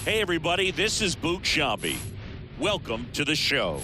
Hey, everybody, this is Boot Shabby. Welcome to the show.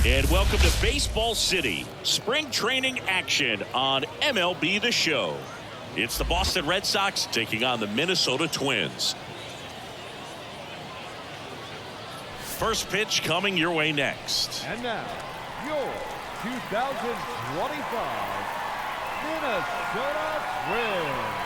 And welcome to Baseball City, spring training action on MLB The Show. It's the Boston Red Sox taking on the Minnesota Twins. First pitch coming your way next. And now, your 2025 Minnesota Twins.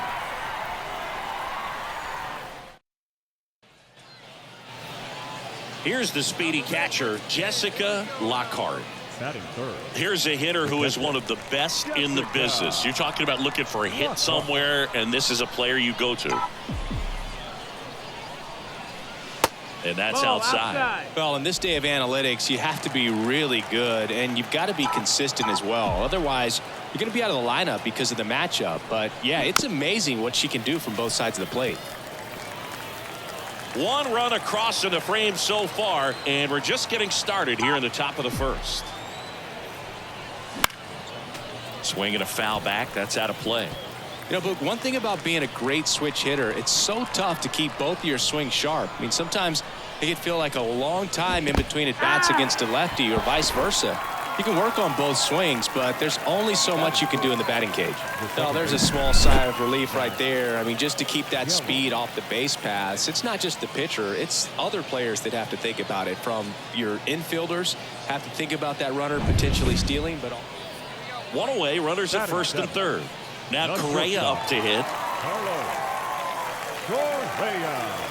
Here's the speedy catcher, Jessica Lockhart. Batting third. Here's a hitter who is one of the best in the business. You're talking about looking for a hit somewhere, and this is a player you go to. And that's outside. Well, in this day of analytics, you have to be really good, and you've got to be consistent as well. Otherwise, you're going to be out of the lineup because of the matchup. But, yeah, it's amazing what she can do from both sides of the plate. One run across in the frame so far, and we're just getting started here in the top of the first. Swinging a foul back. That's out of play. You know, Boog, one thing about being a great switch hitter, it's so tough to keep both of your swings sharp. I mean, sometimes it can feel like a long time in between at bats against a lefty or vice versa. You can work on both swings, but there's only so much you can do in the batting cage. Oh, there's a small sigh of relief right there. I mean, just to keep that speed off the base paths, it's not just the pitcher, it's other players that have to think about it. From your infielders have to think about that runner potentially stealing, but one away, runners at first and third. Now Correa up to hit. Carlos Correa.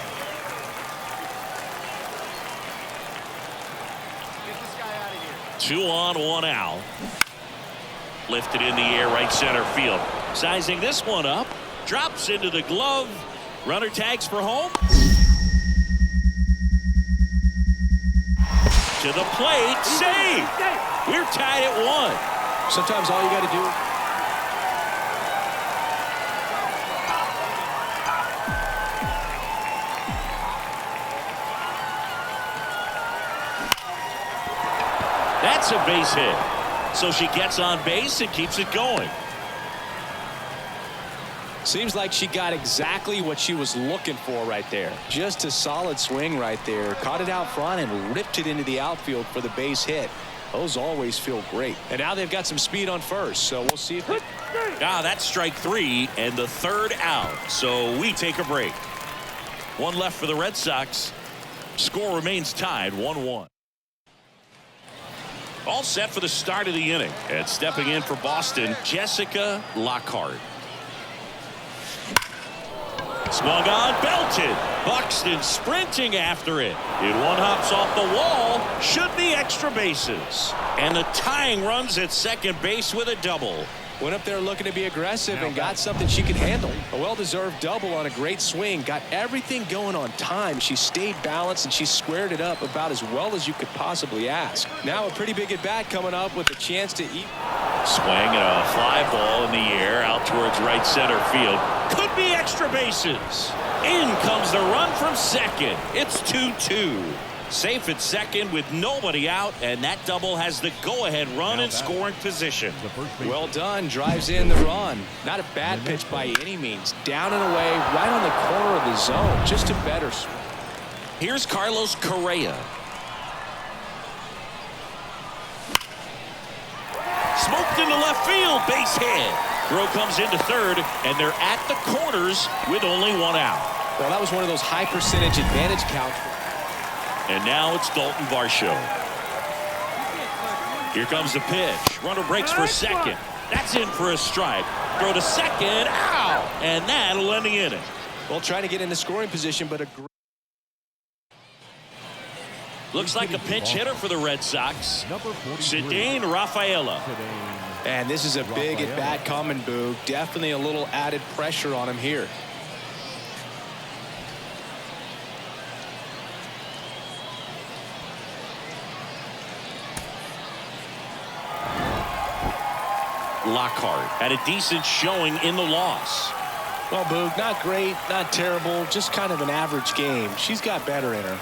2 on, 1 out. Lifted in the air, right center field. Sizing this one up. Drops into the glove. Runner tags for home. To the plate. Save. We're tied at 1. Sometimes all you got to do. That's a base hit. So she gets on base and keeps it going. Seems like she got exactly what she was looking for right there. Just a solid swing right there. Caught it out front and ripped it into the outfield for the base hit. Those always feel great. And now they've got some speed on first, so we'll see if they... That's strike 3 and the third out. So we take a break. One left for the Red Sox. Score remains tied 1-1. All set for the start of the inning. And stepping in for Boston, Jessica Lockhart. Swung on, belted. Buxton sprinting after it. One hops off the wall. Should be extra bases. And the tying runs at second base with a double. Went up there looking to be aggressive and got something she could handle. A well-deserved double on a great swing. Got everything going on time. She stayed balanced and she squared it up about as well as you could possibly ask. Now a pretty big at-bat coming up with a chance to eat. Swing and a fly ball in the air out towards right center field. Could be extra bases. In comes the run from second. It's 2-2. Safe at second with nobody out, and that double has the go-ahead run in scoring position. Well done. Drives in the run. Not a bad pitch by any means. Down and away, right on the corner of the zone. Just a better swing. Here's Carlos Correa. Smoked into left field. Base hit. Throw comes into third, and they're at the corners with only 1 out. Well, that was one of those high percentage advantage counts. And now it's Dalton Varsho. Here comes the pitch. Runner breaks for second. That's in for a strike. Throw to second. Ow! And that'll end the inning. Well, trying to get in the scoring position, but a looks like a pinch hitter for the Red Sox. Ceddanne Rafaela. And this is a big at-bat coming, Boog. Definitely a little added pressure on him here. Lockhart had a decent showing in the loss. Well, Boog, not great, not terrible, just kind of an average game. She's got better in her.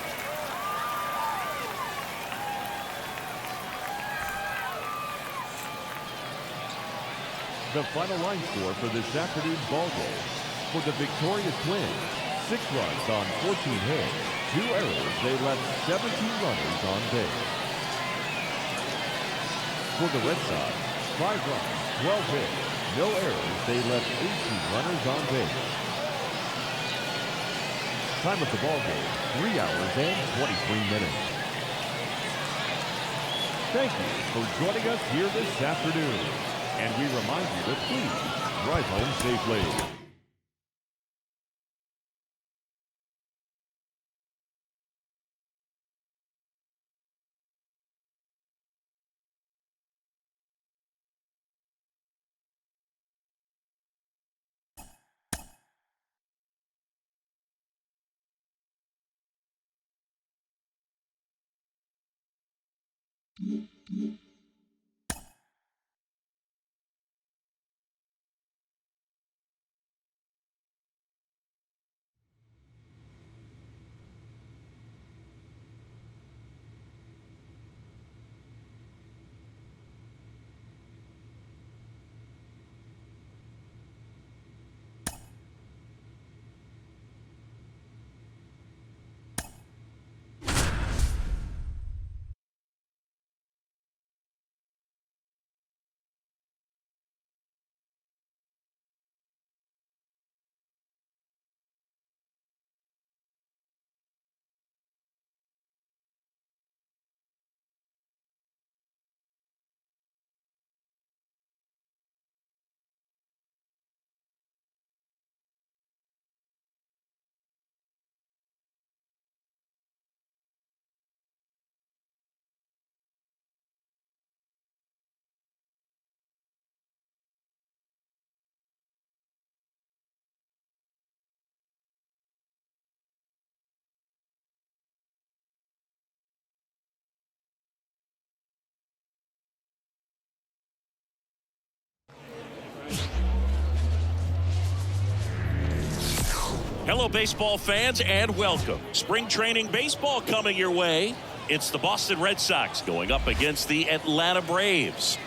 The final line score for this afternoon's ball game. For the Victoria Twins, 6 runs on 14 hits, 2 errors. They left 17 runners on base. For the Red Sox, 5 runs, 12 hits, no errors. They left 18 runners on base. Time of the ball game, 3 hours and 23 minutes. Thank you for joining us here this afternoon. And we remind you to please drive home safely. Hello, baseball fans, and welcome. Spring training baseball coming your way. It's the Boston Red Sox going up against the Atlanta Braves.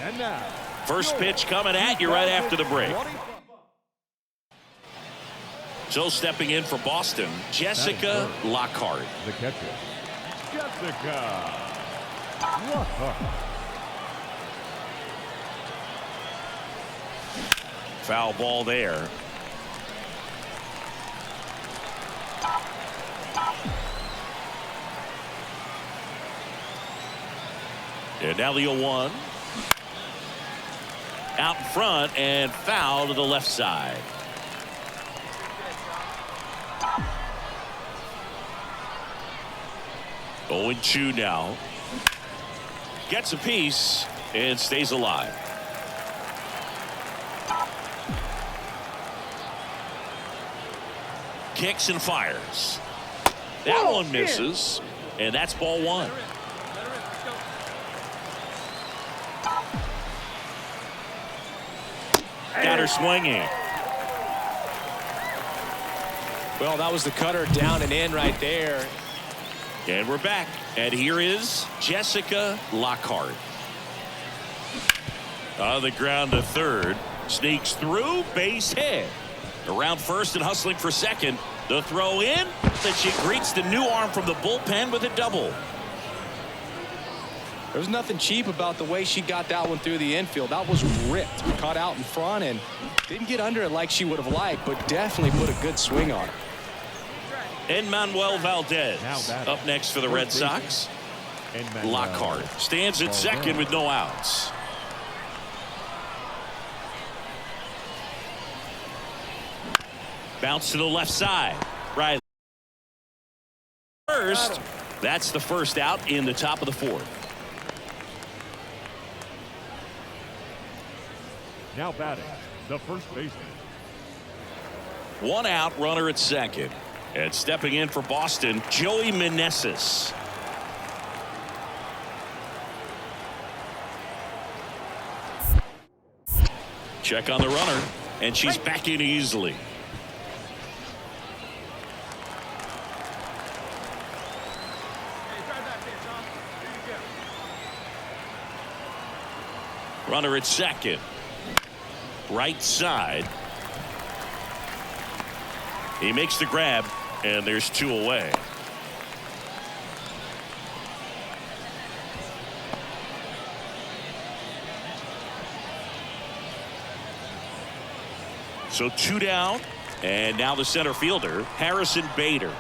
And now, first pitch coming at you right after the break. So stepping in for Boston, Jessica Lockhart. The catcher, Jessica Lockhart. Foul ball there. And now the 0-1. Out in front and foul to the left side. Owen Chu now. Gets a piece and stays alive. Kicks and fires. That one misses, and that's ball 1. Got her swinging. Well, that was the cutter down and in right there. And we're back. And here is Jessica Lockhart. On the ground to third. Sneaks through, base hit. Around first and hustling for second. The throw in. That she greets the new arm from the bullpen with a double. There was nothing cheap about the way she got that one through the infield. That was ripped. Caught out in front and didn't get under it like she would have liked, but definitely put a good swing on it. And Manuel Valdez up next for the Red Sox. Lockhart stands at second with no outs. Bounce to the left side. Right. First, that's the first out in the top of the 4th. Now batting, the first baseman. 1 out, runner at second. And stepping in for Boston, Joey Meneses. Check on the runner, and she's back in easily. Runner at second. Right side. He makes the grab. And there's 2 away. So 2 down. And now the center fielder, Harrison Bader.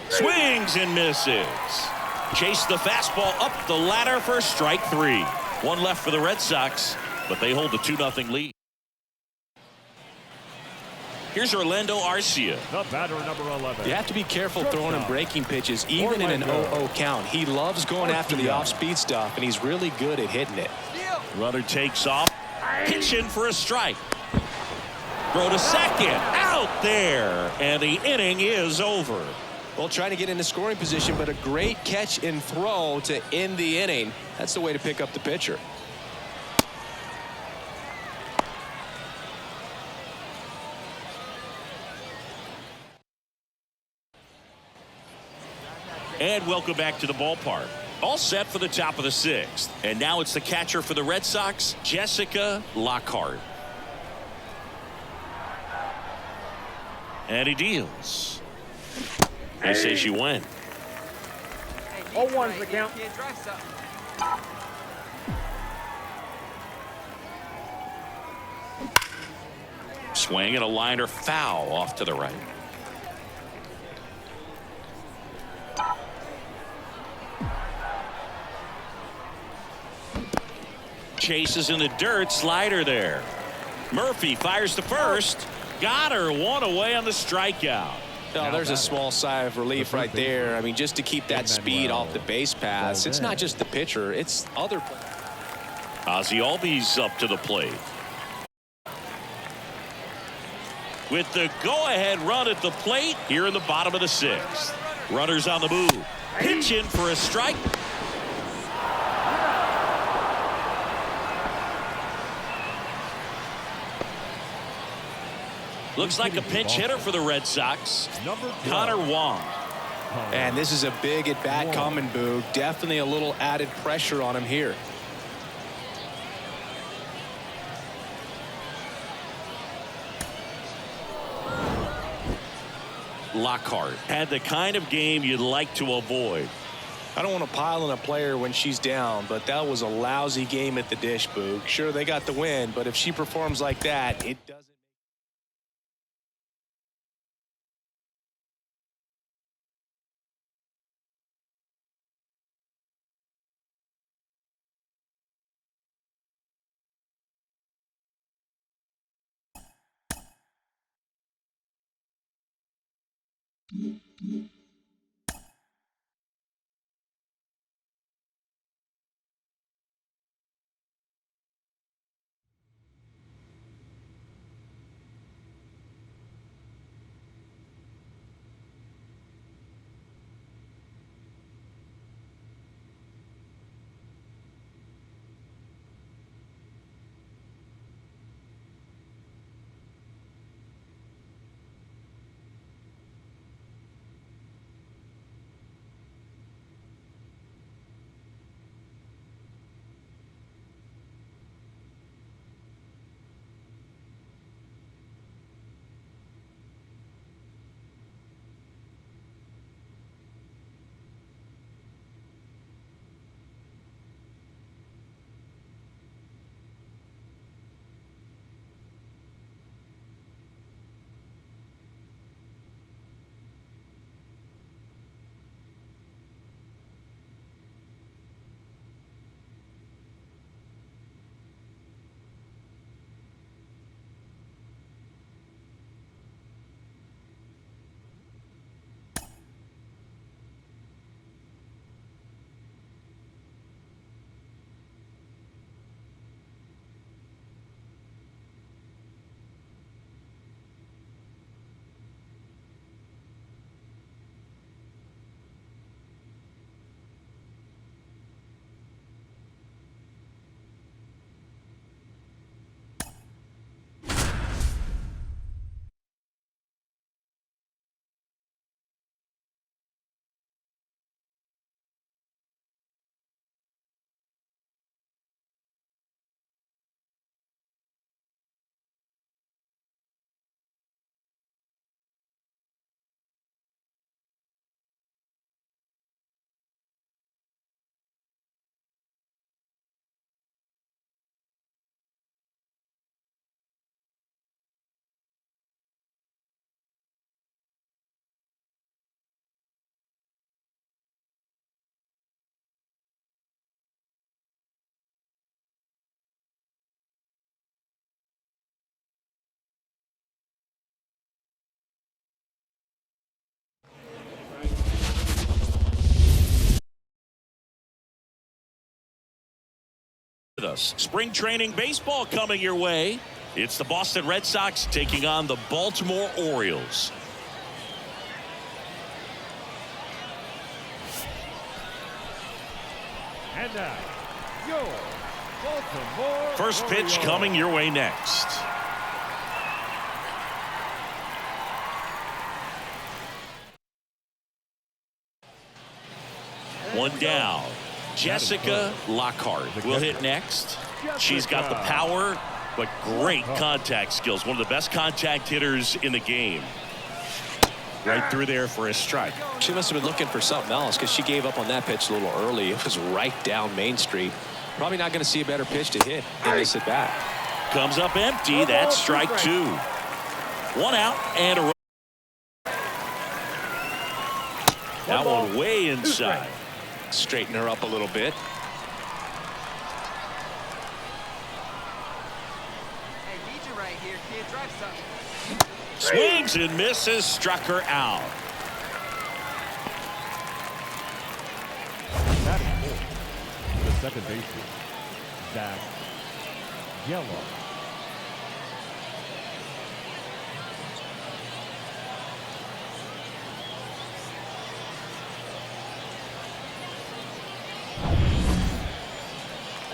Swings and misses. Chase the fastball up the ladder for strike 3. 1 left for the Red Sox, but they hold the 2-0 lead. Here's Orlando Arcia. The batter, number 11. You have to be careful throwing him breaking pitches, even in an 0-0 count. He loves going after the off-speed stuff, and he's really good at hitting it. Runner takes off. Pitch in for a strike. Throw to second. Out there. And the inning is over. Well, trying to get into scoring position, but a great catch and throw to end the inning. That's the way to pick up the pitcher. And welcome back to the ballpark. All set for the top of the 6th. And now it's the catcher for the Red Sox, Jessica Lockhart. And he deals. They say she went. 0-1's the count. Swing and a liner foul off to the right. Chases in the dirt, slider there. Murphy fires to first. Got her, 1 away on the strikeout. Oh, there's a small sigh of relief right there. I mean, just to keep that speed off the base paths. It's not just the pitcher, it's other players. Ozzie Albies up to the plate. With the go-ahead run at the plate here in the bottom of the 6th. Runners on the move. Pitch in for a strike. Looks like a pinch hitter for the Red Sox. Connor Wong. And this is a big at-bat coming, Boog. Definitely a little added pressure on him here. Lockhart had the kind of game you'd like to avoid. I don't want to pile on a player when she's down, but that was a lousy game at the dish, Boog. Sure, they got the win, but if she performs like that, it doesn't. us. Spring training baseball coming your way. It's the Boston Red Sox taking on the Baltimore Orioles. And now, your Baltimore First pitch Orioles. coming your way next. One down. Jessica Lockhart will hit next. She's got the power, but great contact skills. One of the best contact hitters in the game. Right through there for a strike. She must have been looking for something else because she gave up on that pitch a little early. It was right down Main Street. Probably not going to see a better pitch to hit in this at bat. Comes up empty. That's strike two. One out and a. That one way inside. Straighten her up a little bit. Hey, need you right here, kid. Drive something. Swings and misses. Struck her out. Batting fourth, the second baseman, Zach Yellow.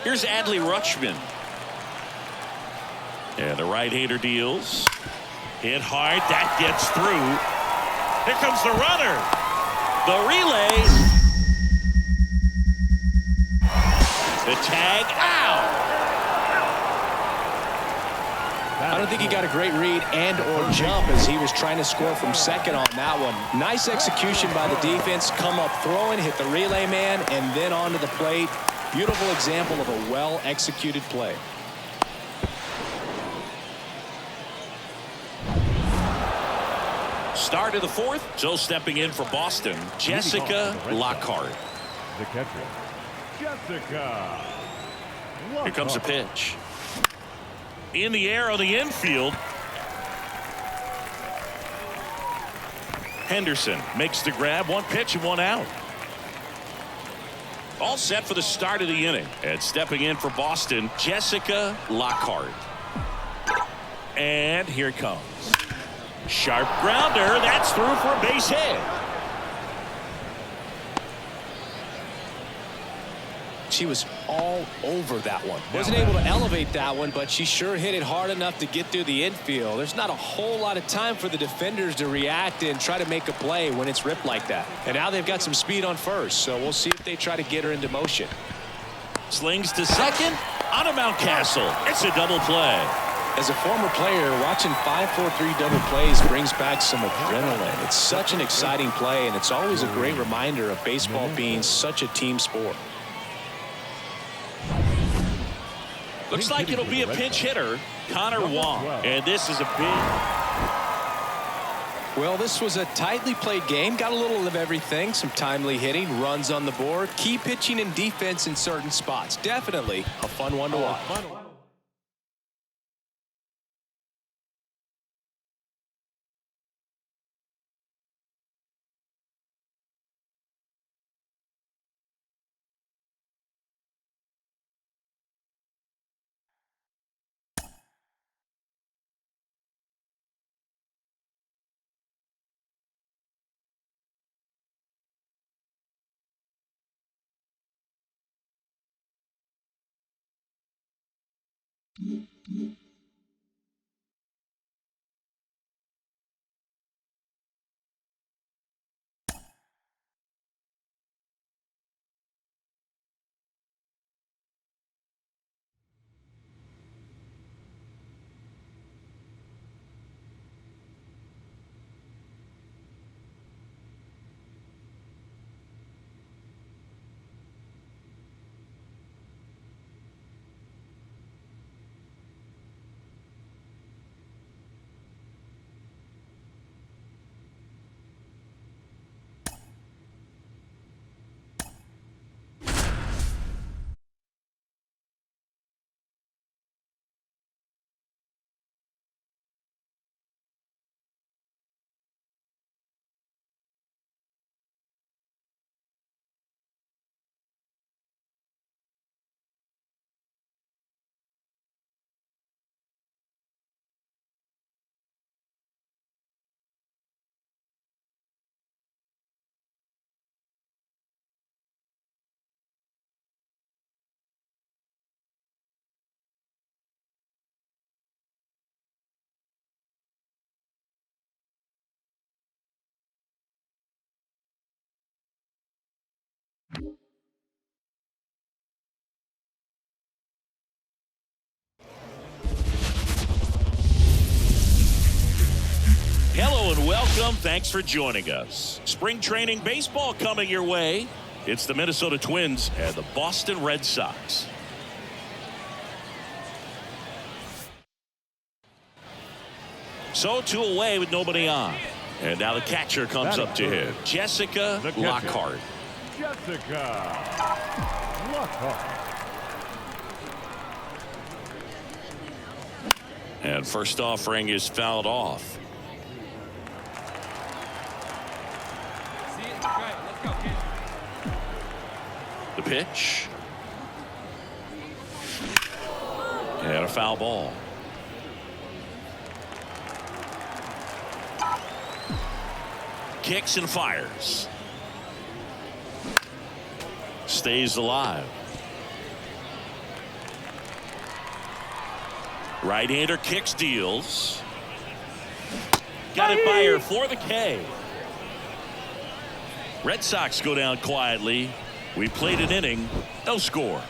Here's Adley Rutschman. And the right-hander deals. Hit hard. That gets through. Here comes the runner. The relay. The tag out. I don't think he got a great read and or jump as he was trying to score from second on that one. Nice execution by the defense. Come up throwing, hit the relay man, and then onto the plate. Beautiful example of a well-executed play. Start of the fourth. So stepping in for Boston, Jessica Lockhart. The catcher, Jessica Lockhart. Here comes a pitch. In the air on the infield. Henderson makes the grab. One pitch and one out. All set for the start of the inning. And stepping in for Boston, Jessica Lockhart. And here it comes. Sharp grounder. That's through for a base hit. She was all over that one. Wasn't able to elevate that one, but she sure hit it hard enough to get through the infield. There's not a whole lot of time for the defenders to react and try to make a play when it's ripped like that. And now they've got some speed on first, so we'll see if they try to get her into motion. Slings to second. On to Mountcastle. It's a double play. As a former player, watching 5-4-3 double plays brings back some adrenaline. It's such an exciting play, and it's always a great reminder of baseball being such a team sport. Looks like it'll be a pinch hitter, Connor Wong. And this is a big. Well, this was a tightly played game. Got a little of everything. Some timely hitting, runs on the board, key pitching and defense in certain spots. Definitely a fun one to watch. Welcome. Thanks for joining us. Spring training baseball coming your way. It's the Minnesota Twins and the Boston Red Sox. So 2 away with nobody on. And now the catcher comes up to hit. Jessica Lockhart. Jessica Lockhart. And first offering is fouled off. The pitch. And a foul ball. Kicks and fires. Stays alive. Right-hander kicks, deals. Got it by her for the K. Red Sox go down quietly. We played an inning, no score.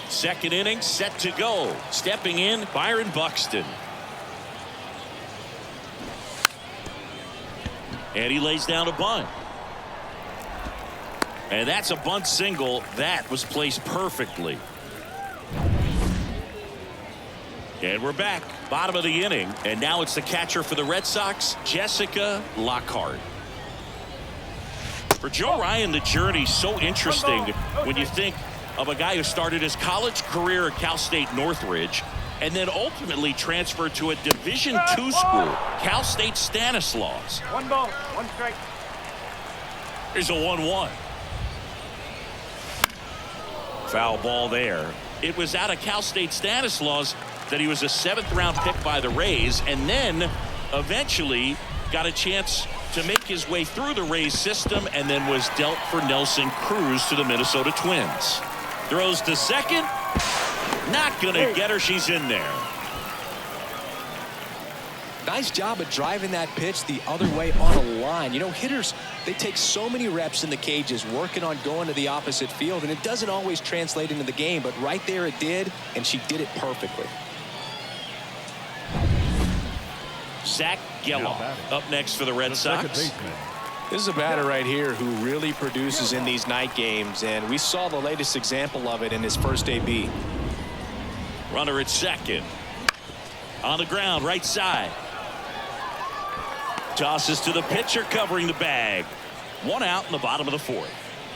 Second inning set to go. Stepping in, Byron Buxton. And he lays down a bunt. And that's a bunt single that was placed perfectly. And we're back, bottom of the inning, and now it's the catcher for the Red Sox, Jessica Lockhart. For Joe Ryan, the journey's so interesting when you think of a guy who started his college career at Cal State Northridge and then ultimately transferred to a Division II school, Cal State Stanislaus. 1 ball, 1 strike. Here's a 1-1. Foul ball there. It was out of Cal State Stanislaus that he was a 7th-round pick by the Rays, and then eventually got a chance to make his way through the Rays system and then was dealt for Nelson Cruz to the Minnesota Twins. Throws to second. Not going to get her. She's in there. Nice job of driving that pitch the other way on a line. You know, hitters, they take so many reps in the cages working on going to the opposite field, and it doesn't always translate into the game, but right there it did, and she did it perfectly. Zach Geloff up next for the Red Sox. This is a batter right here who really produces in these night games, and we saw the latest example of it in his first AB. Runner at second. On the ground, right side. Tosses to the pitcher covering the bag. 1 out in the bottom of the 4th.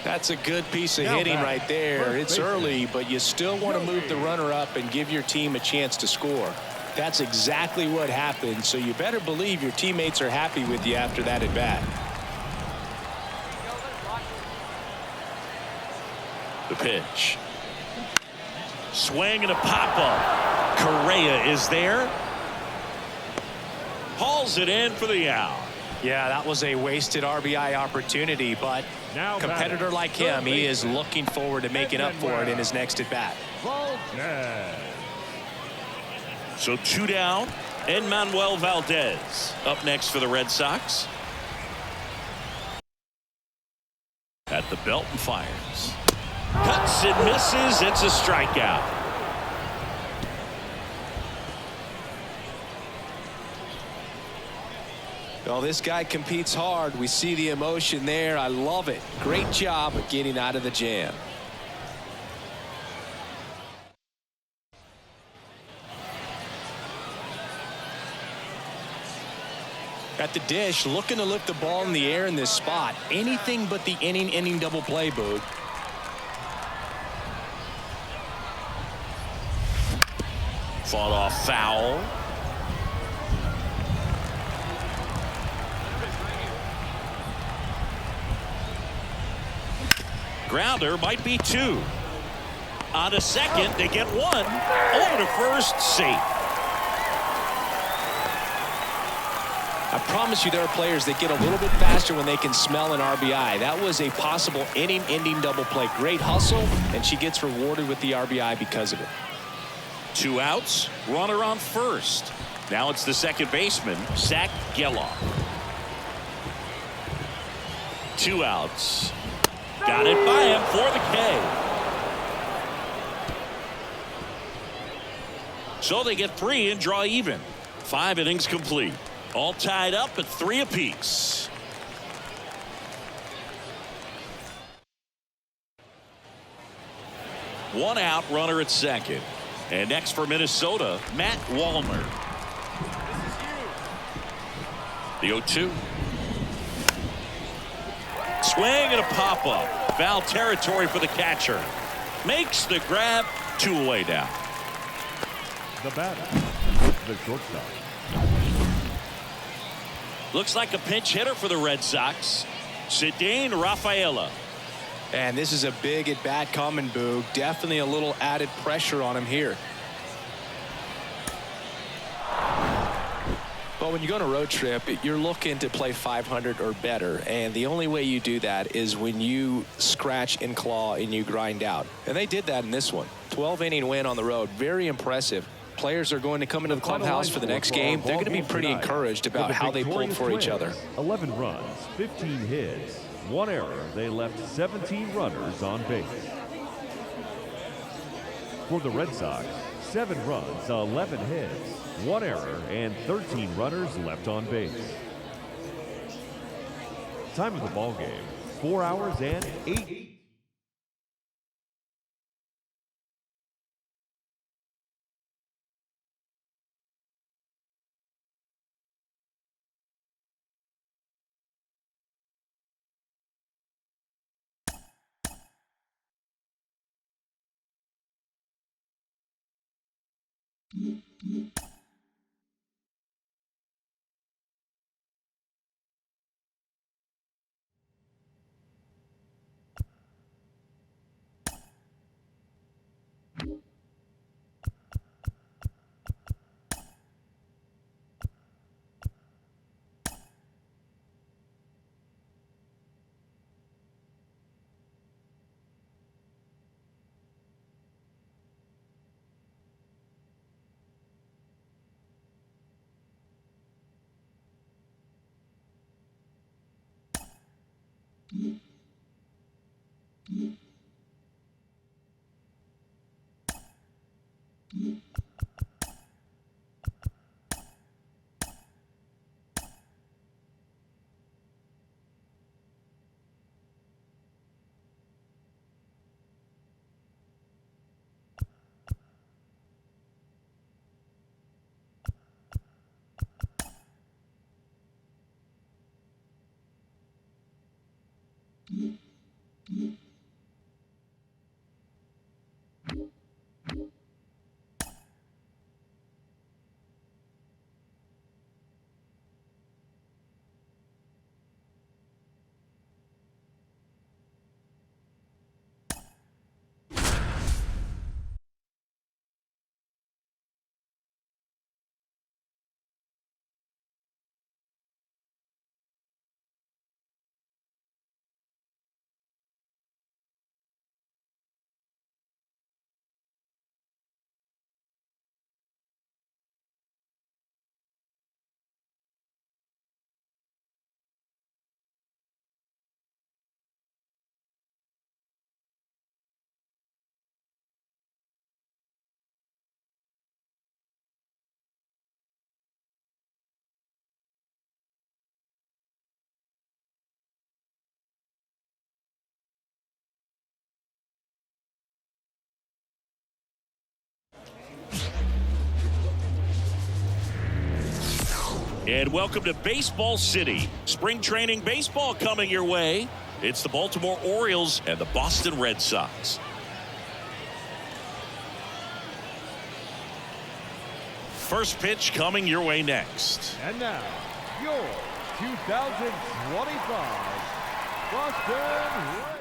That's a good piece of hitting right there. It's early, but you still want to move the runner up and give your team a chance to score. That's exactly what happened, so you better believe your teammates are happy with you after that at bat. The pitch. Swing and a pop-up. Correa is there. Hauls it in for the out. Yeah, that was a wasted RBI opportunity, but a competitor like him, he is looking forward to making up for it in his next at bat. So 2 down. Enmanuel Valdez up next for the Red Sox. At the belt and fires. Cuts and misses. It's a strikeout. Well, this guy competes hard. We see the emotion there. I love it. Great job of getting out of the jam. At the dish, looking to lift the ball in the air in this spot. Anything but the inning double play, Boog. Fought off foul. Grounder might be 2. On to second, they get 1. Over to first, safe. I promise you there are players that get a little bit faster when they can smell an RBI. That was a possible inning-ending double play. Great hustle, and she gets rewarded with the RBI because of it. 2 outs, runner on first. Now it's the second baseman, Zach Geloff. 2 outs. Got it by him for the K. So they get 3 and draw even. 5 innings complete. All tied up at 3 apiece. One out, runner at second. And next for Minnesota, Matt Wallner. The 0-2. Swing and a pop-up. Foul territory for the catcher. Makes the grab. 2 away now. The batter, the shortstop. Looks like a pinch hitter for the Red Sox. Ceddanne Rafaela. And this is a big at bat coming, Boog. Definitely a little added pressure on him here. But when you go on a road trip, you're looking to play 500 or better. And the only way you do that is when you scratch and claw and you grind out. And they did that in this one. 12-inning win on the road. Very impressive. Players are going to come into the clubhouse for the next game. They're going to be pretty encouraged about how they pulled for each other. 11 runs, 15 hits, 1 error. They left 17 runners on base. For the Red Sox, 7 runs, 11 hits, 1 error, and 13 runners left on base. Time of the ball game, 4 hours and 8. And welcome to Baseball City. Spring training baseball coming your way. It's the Baltimore Orioles and the Boston Red Sox. First pitch coming your way next. And now, your 2025 Boston Red.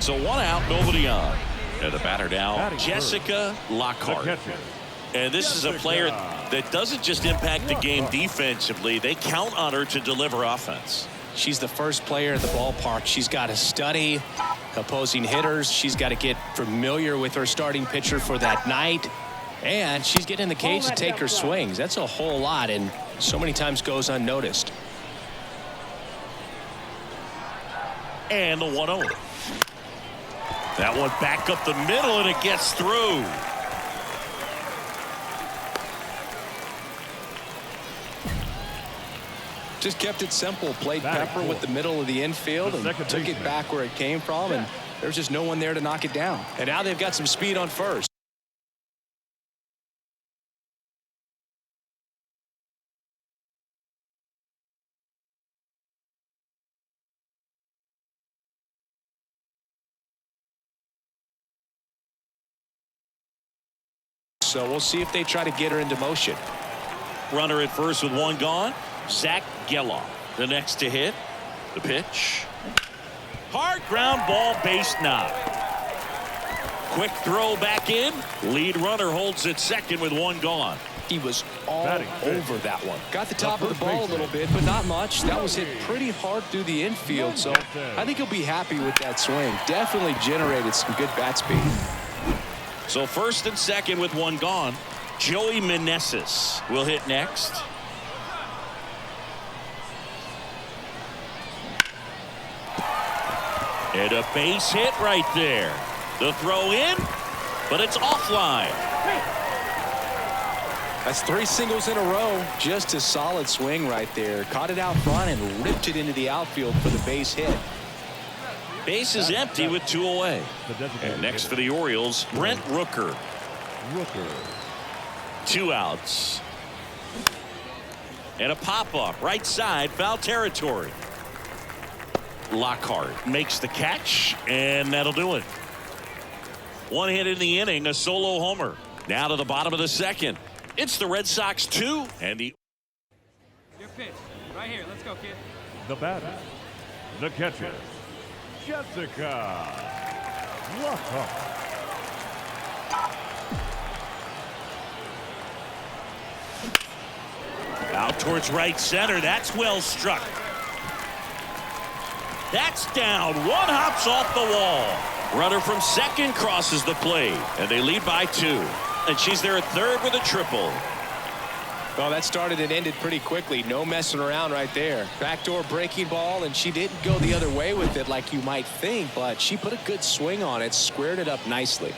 So 1 out, nobody on. And the batter now, Batting Jessica Lockhart. And this is a player that doesn't just impact the game defensively. They count on her to deliver offense. She's the first player at the ballpark. She's got to study opposing hitters. She's got to get familiar with her starting pitcher for that night. And she's getting in the cage to take her swings. That's a whole lot, and so many times goes unnoticed. And the 1-0. That one back up the middle, and it gets through. Just kept it simple. Played Batting pepper fourth. with the middle of the infield The and second took it baseman. back where it came from. And there's just no one there to knock it down. And now they've got some speed on first. So we'll see if they try to get her into motion. Runner at first with one gone. Zach Geloff, the next to hit. The pitch. Hard ground ball, base knock. Quick throw back in. Lead runner holds at second with one gone. He was all Batting fifth. over that one. Got the top of the first ball a baseman. little bit, but not much. That was hit pretty hard through the infield, so I think he'll be happy with that swing. Definitely generated some good bat speed. So first and second with one gone. Joey Meneses will hit next. And a base hit right there. The throw in, but it's offline. That's 3 singles in a row. Just a solid swing right there. Caught it out front and ripped it into the outfield for the base hit. Base is empty with 2 away. The designated And next hitter. for the Orioles, Brent Rooker. Rooker. 2 outs. And a pop-up right side, foul territory. Lockhart makes the catch, and that'll do it. 1 hit in the inning, a solo homer. Now to the bottom of the second. It's the Red Sox 2 and the Your pitch. Right here. Let's go, kid. The batter. The catcher. Jessica Lockhart. out towards right center. That's well struck. That's down. 1 hops off the wall. Runner from second crosses the plate, and they lead by 2. And she's there at third with a triple. Well, that started and ended pretty quickly. No messing around right there. Backdoor breaking ball, and she didn't go the other way with it like you might think, but she put a good swing on it, squared it up nicely.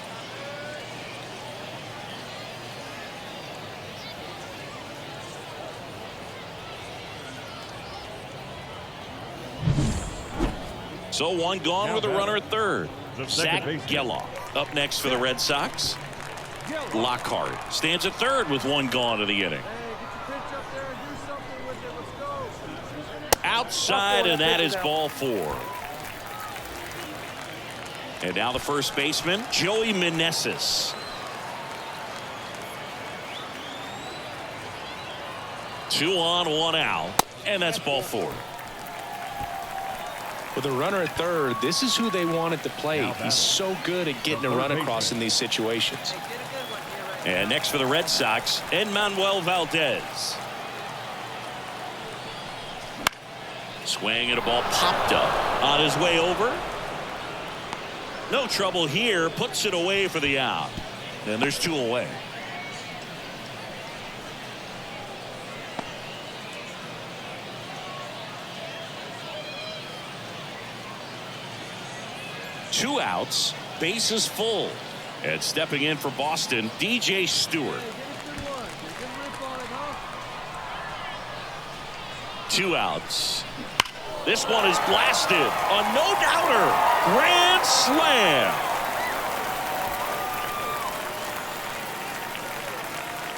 So 1 gone Now with a batting. runner at third. The Zach second baseman. Geloff up next for the Red Sox. Lockhart stands at third with 1 gone of the inning. Hey, get your pitch up there and do something with it. Let's go. Outside, and that is ball 4. And now the first baseman, Joey Meneses. Two on, 1 out, and that's ball 4. With a runner at third, this is who they want at the plate. He's so good at getting a run across in these situations. Hey, get a good one here, right And next for the Red Sox, Enmanuel Valdez. Swing and a ball popped up on his way over. No trouble here, puts it away for the out. And there's 2 away. Two outs, bases full. And stepping in for Boston, DJ Stewart. 2 outs. This one is blasted. A no-doubter. Grand slam.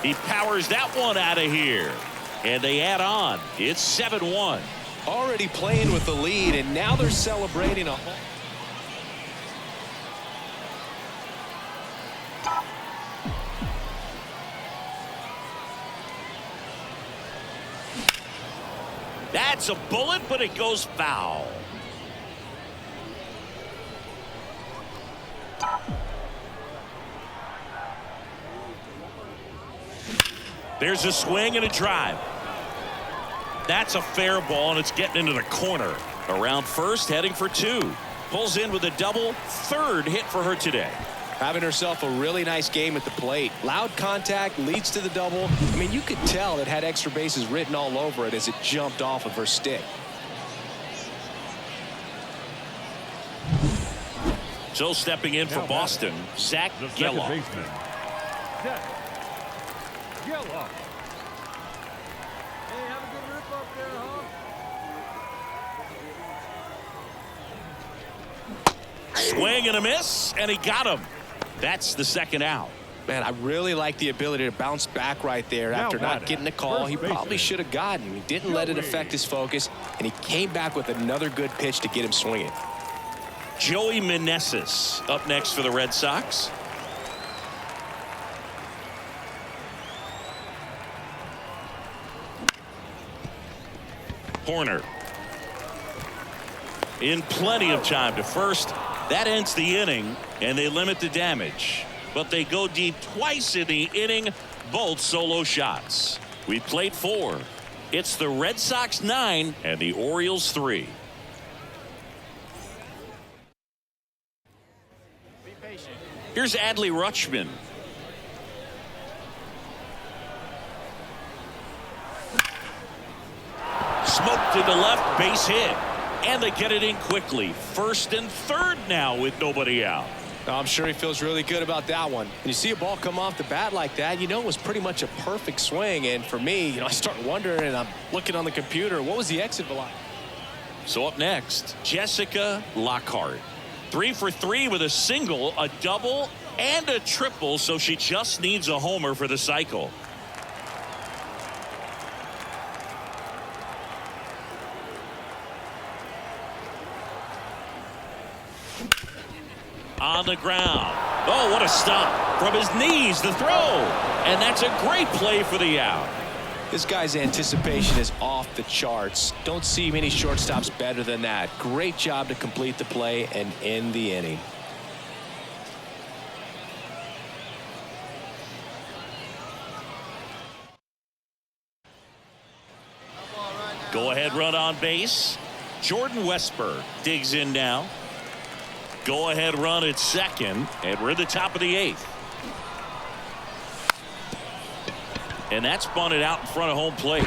He powers that one out of here. And they add on. It's 7-1. Already playing with the lead, and now they're celebrating a home. That's a bullet, but it goes foul. There's a swing and a drive. That's a fair ball, and it's getting into the corner. Around first, heading for 2. Pulls in with a double, 3rd hit for her today. Having herself a really nice game at the plate. Loud contact, leads to the double. I mean, you could tell it had extra bases written all over it as it jumped off of her stick. So stepping in for Now Boston, Zach The second Geloff. baseman. Zach Geloff. Hey, have a good rip up there, huh? Swing and a miss, and he got him. That's the second out. Man, I really like the ability to bounce back right there Now after not batting, getting a call. first He probably baseman, should have gotten him. He didn't let it Joey. affect his focus, and he came back with another good pitch to get him swinging. Joey Meneses up next for the Red Sox. Horner in plenty of time to first. That ends the inning, and they limit the damage. But they go deep twice in the inning, both solo shots. We played 4. It's the Red Sox 9 and the Orioles 3. Be patient. Here's Adley Rutschman. Smoked to the left, base hit. And they get it in quickly. First and third now with nobody out. I'm sure he feels really good about that one. When you see a ball come off the bat like that, you know it was pretty much a perfect swing. And for me, I start wondering, and I'm looking on the computer, what was the exit velocity? So up next, Jessica Lockhart. 3 for 3 with a single, a double, and a triple, so she just needs a homer for the cycle. On the ground. Oh, what a stop. From his knees, the throw. And that's a great play for the out. This guy's anticipation is off the charts. Don't see many shortstops better than that. Great job to complete the play and end the inning. Go ahead run on base. Jordan Westburg digs in now. Go ahead run at second, and we're at the top of the 8th. And that's bunted out in front of home plate.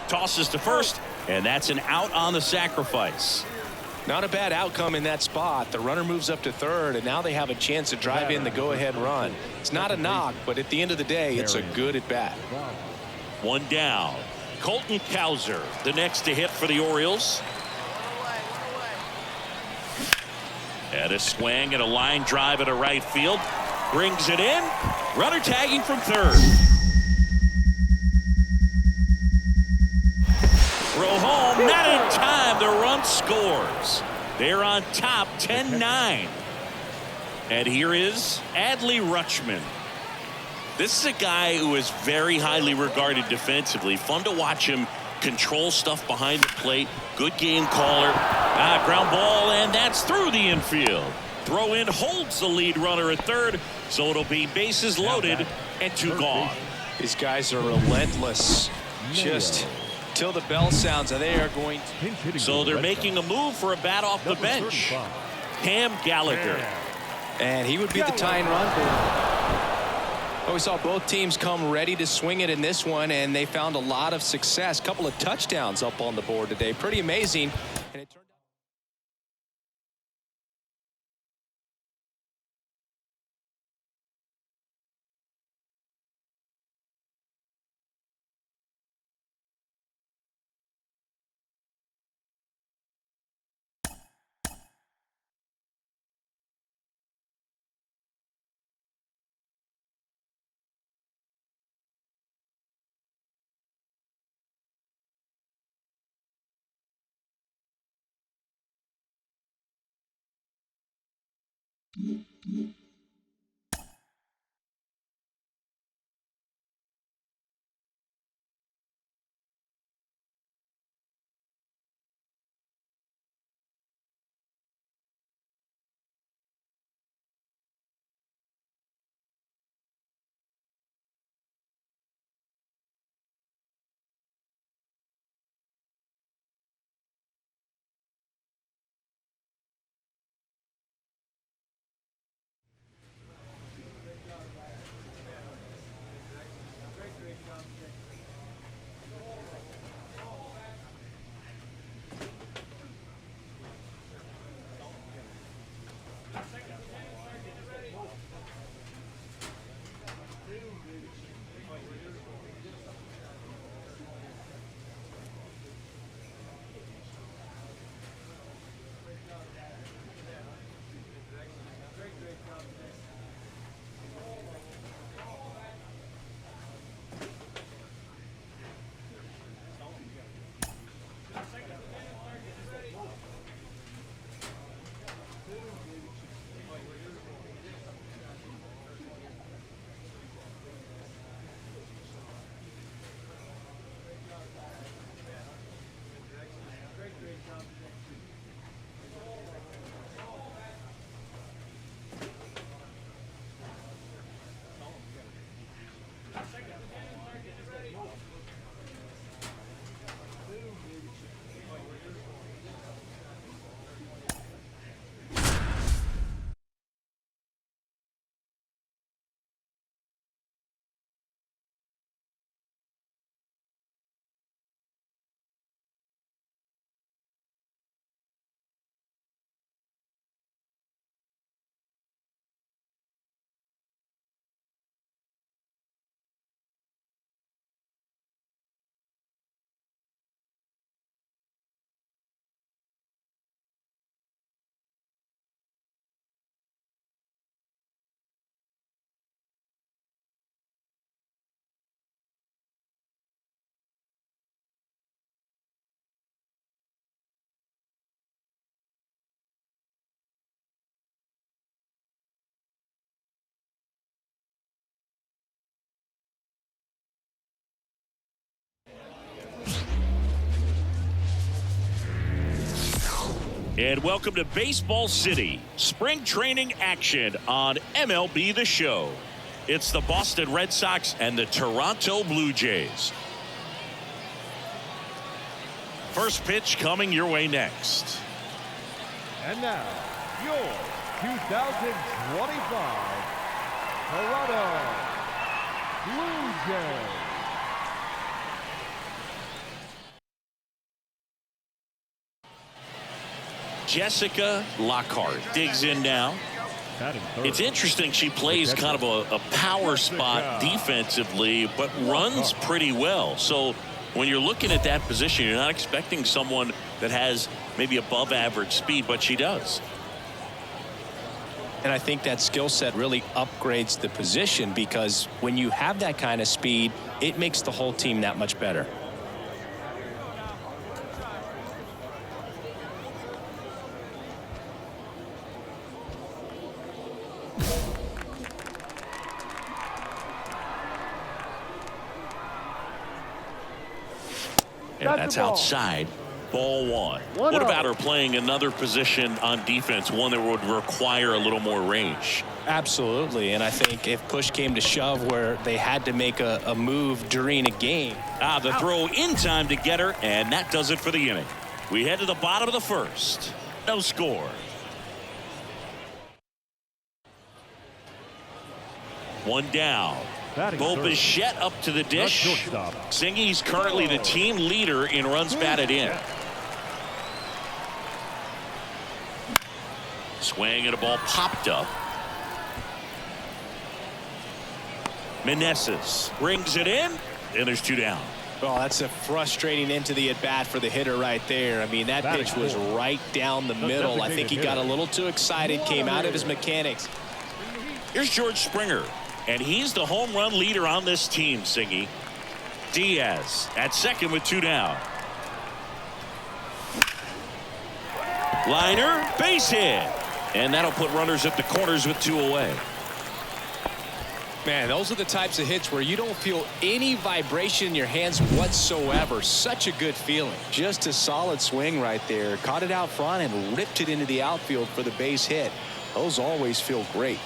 Tosses to first, and that's an out on the sacrifice. Not a bad outcome in that spot. The runner moves up to third, and now they have a chance to drive in the go-ahead run. It's not a knock, but at the end of the day, it's a good at-bat. One down. Colton Cowser, the next to hit for the Orioles. And a swing and a line drive at a right field. Brings it in. Runner tagging from third. Throw home. Not in time. The run scores. They're on top 10-9. And here is Adley Rutschman. This is a guy who is very highly regarded defensively. Fun to watch him control stuff behind the plate. Good game caller. Ground ball, and that's through the infield. Throw in holds the lead runner at third, so it'll be bases loaded and 2 gone. These guys are relentless. Just till the bell sounds, and they are going to. So they're making a move for a bat off the bench. Cam Gallagher. And he would be the tying run. We saw both teams come ready to swing it in this one, and they found a lot of success. Couple of touchdowns up on the board today. Pretty amazing. And it turned out And welcome to Baseball City, spring training action on MLB The Show. It's the Boston Red Sox and the Toronto Blue Jays. First pitch coming your way next. And now, your 2025 Toronto Blue Jays. Jessica Lockhart digs in now. It's interesting, she plays kind of a power spot defensively, but runs pretty well. So when you're looking at that position, you're not expecting someone that has maybe above average speed, but she does. And I think that skill set really upgrades the position, because when you have that kind of speed, it makes the whole team that much better. And that's outside. Ball one. What about her playing another position on defense, one that would require a little more range? Absolutely. And I think if push came to shove where they had to make a move during a game. The throw in time to get her, and that does it for the inning. We head to the bottom of the first. No score. One down. Bo Bichette up to the dish. Singy's currently the team leader in runs batted in. Swing and a ball popped up. Meneses brings it in, and there's two down. Well, that's a frustrating end to the at-bat for the hitter right there. I mean, that pitch was right down the middle. I think he got a little too excited, came out of his mechanics. Here's George Springer. And he's the home run leader on this team, Singy. Diaz at second with two down. Liner, base hit. And that'll put runners at the corners with two away. Man, those are the types of hits where you don't feel any vibration in your hands whatsoever. Such a good feeling. Just a solid swing right there. Caught it out front and ripped it into the outfield for the base hit. Those always feel great.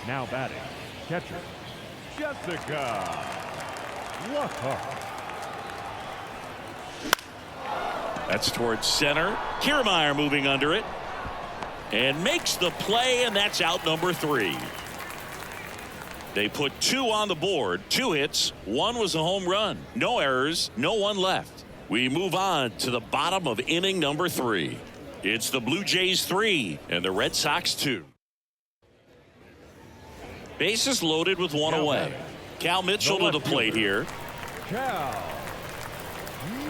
Now batting, catcher, Jessica Lockhart. That's towards center. Kiermaier moving under it. And makes the play, and that's out number 3. They put 2 on the board. 2 hits. 1 was a home run. No errors. No one left. We move on to the bottom of inning number 3. It's the Blue Jays 3 and the Red Sox 2. Bases loaded with 1 away. Cal Mitchell to the plate here. Cal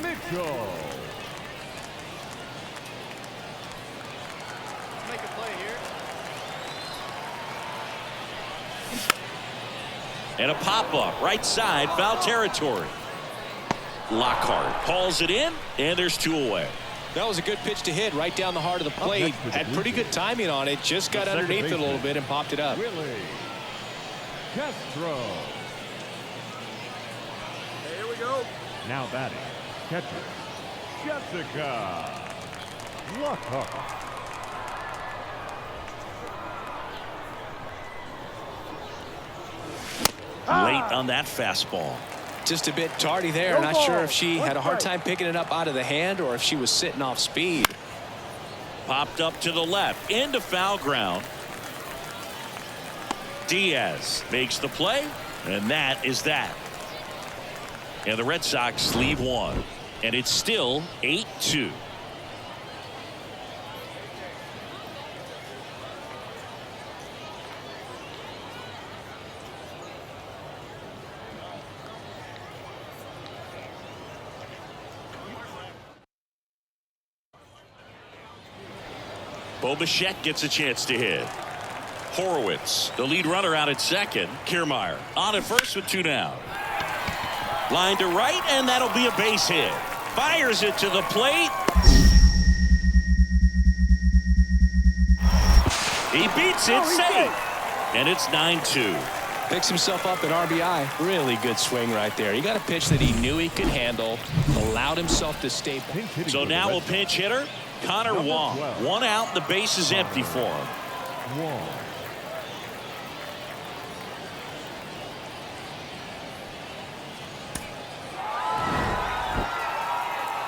Mitchell. Make a play here. And a pop-up right side, foul territory. Lockhart hauls it in, and there's 2 away. That was a good pitch to hit right down the heart of the plate. Had pretty good timing on it. Just got underneath it a little bit and popped it up. Willie Castro. Here we go. Now batting, catcher, Jessica Lockhart. Late on that fastball. Just a bit tardy there. Not sure if she had a hard time picking it up out of the hand or if she was sitting off speed. Popped up to the left into foul ground. Diaz makes the play, and that is that. And the Red Sox leave 1, and it's still 8-2. Bo Bichette gets a chance to hit. Horowitz, the lead runner, out at second. Kiermaier on at first with 2 down. Line to right, and that'll be a base hit. Fires it to the plate. He beats it safe. And it's 9-2. Picks himself up an RBI. Really good swing right there. He got a pitch that he knew he could handle, allowed himself to stay. So now a pinch hitter, Connor Wong. 1 out, the base is empty for him. Wong.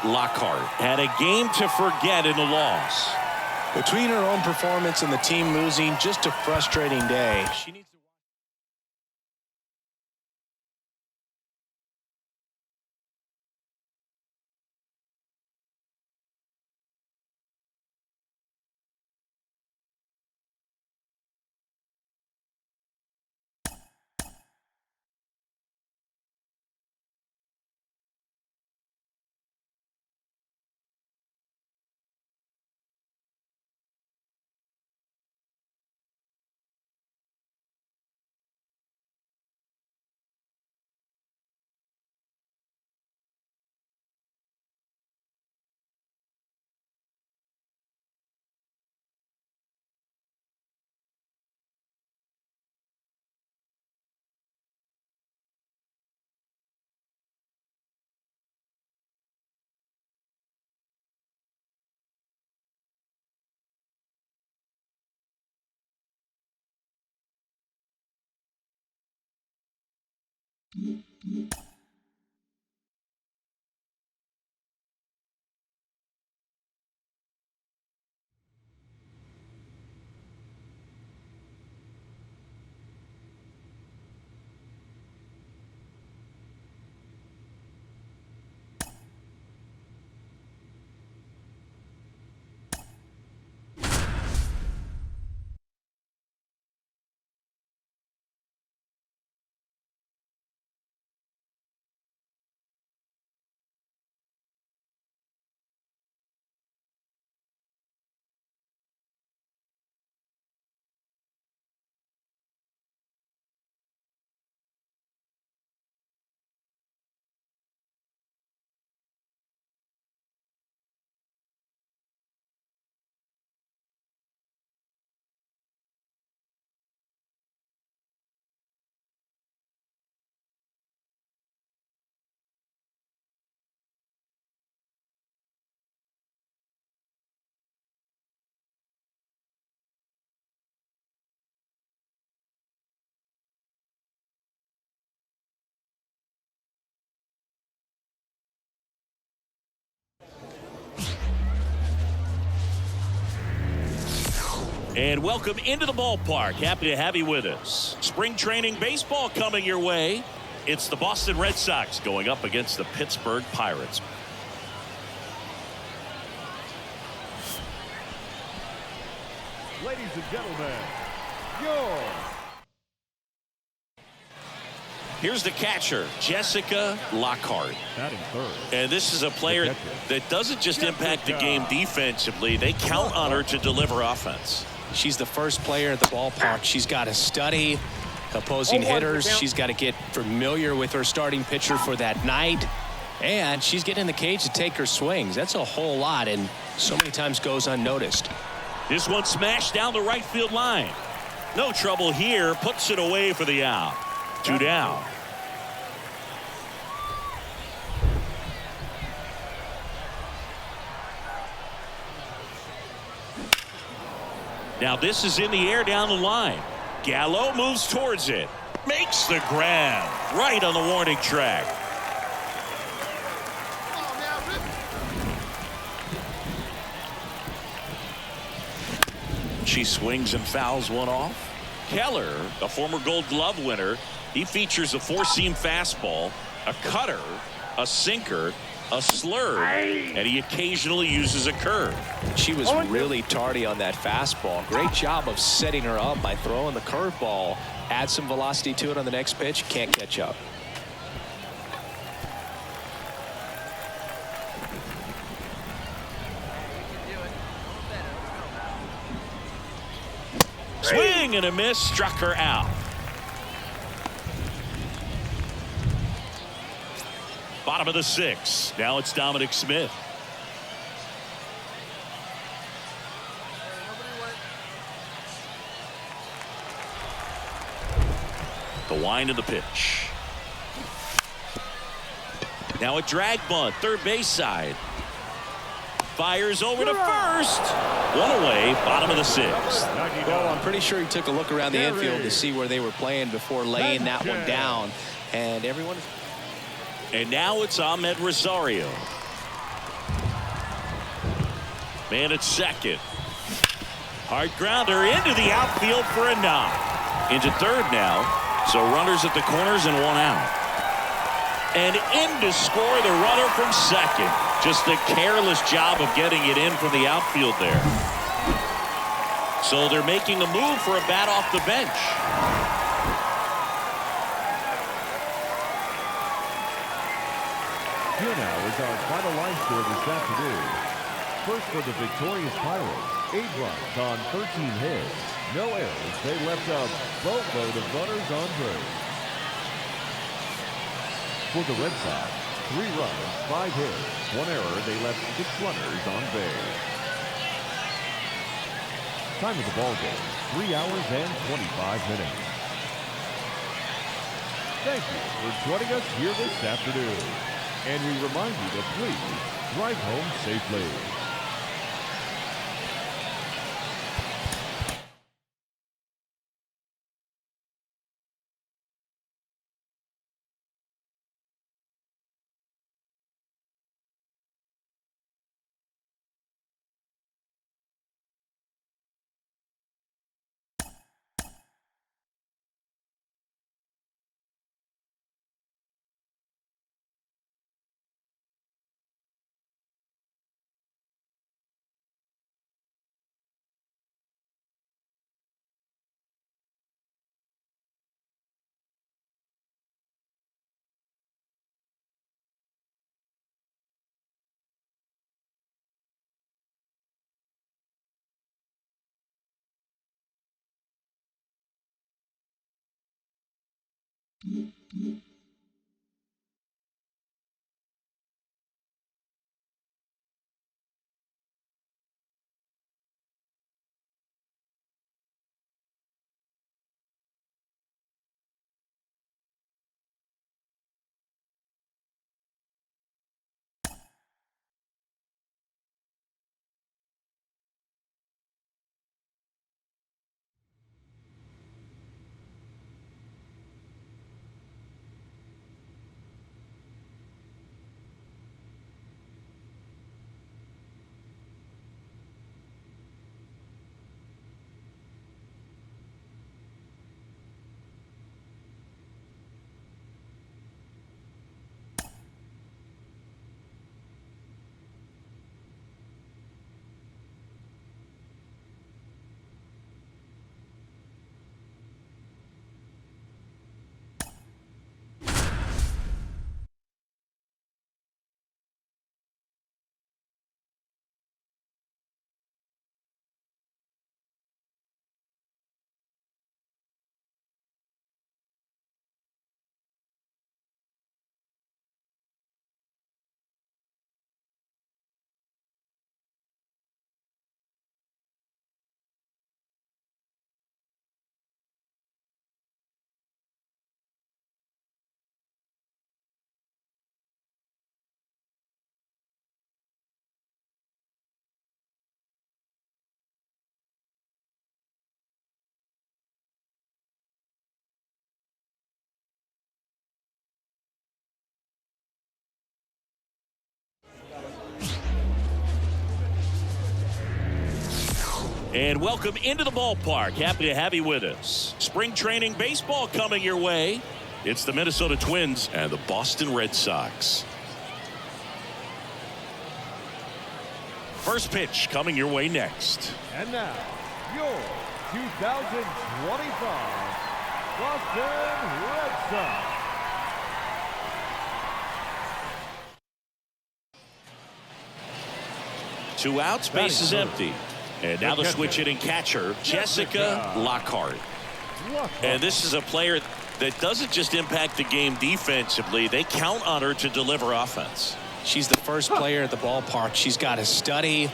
Lockhart had a game to forget in the loss. Between her own performance and the team losing, just a frustrating day. She needs to And welcome into the ballpark. Happy to have you with us. Spring training baseball coming your way. It's the Boston Red Sox going up against the Pittsburgh Pirates. Ladies and gentlemen, your Here's the catcher, Jessica Lockhart. batting third. And this is a player that doesn't just impact the game defensively. They count on her to deliver offense. She's the first player at the ballpark. She's got to study opposing hitters. She's got to get familiar with her starting pitcher for that night. And she's getting in the cage to take her swings. That's a whole lot, and so many times goes unnoticed. This one smashed down the right field line. No trouble here. Puts it away for the out. 2 down. Now this is in the air down the line. Gallo moves towards it. Makes the grab. Right on the warning track. She swings and fouls one off. Keller, a former Gold Glove winner, he features a 4-seam fastball, a cutter, a sinker, a slurve, and he occasionally uses a curve. She was really tardy on that fastball. Great job of setting her up by throwing the curveball. Add some velocity to it on the next pitch. Can't catch up. Swing and a miss, struck her out. Bottom of the 6th. Now it's Dominic Smith. The wind of the pitch. Now a drag bunt, third base side. Fires over to first. One away, bottom of the sixth. Well, I'm pretty sure he took a look around the infield to see where they were playing before laying that one down. And everyone. And now it's Ahmed Rosario. Man at second. Hard grounder into the outfield for a knock. Into third now. So runners at the corners and one out. And in to score the runner from second. Just a careless job of getting it in from the outfield there. So they're making a move for a bat off the bench. Here now is our final line score this afternoon. First for the victorious Pirates, 8 runs on 13 hits. No errors. They left a boatload of runners on base. For the Red Sox, 3 runs, 5 hits. 1 error. They left 6 runners on base. Time of the ball game, 3 hours and 25 minutes. Thank you for joining us here this afternoon. And we remind you to please drive home safely. And welcome into the ballpark. Happy to have you with us. Spring training baseball coming your way. It's the Minnesota Twins and the Boston Red Sox. First pitch coming your way next. And now, your 2025 Boston Red Sox. Two outs, base is empty. And now the switch hitting catcher, Jessica Lockhart. And this is a player that doesn't just impact the game defensively. They count on her to deliver offense. She's the first player at the ballpark. She's got to study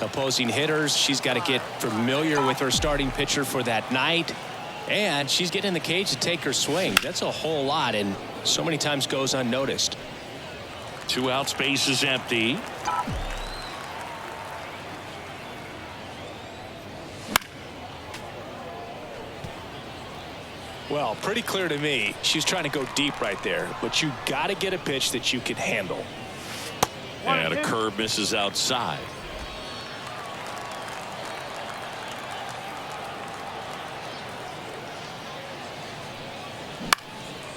opposing hitters. She's got to get familiar with her starting pitcher for that night. And she's getting in the cage to take her swing. That's a whole lot, and so many times goes unnoticed. 2 out, space is empty. Well, pretty clear to me, she's trying to go deep right there, but you got to get a pitch that you can handle. And a curve misses outside.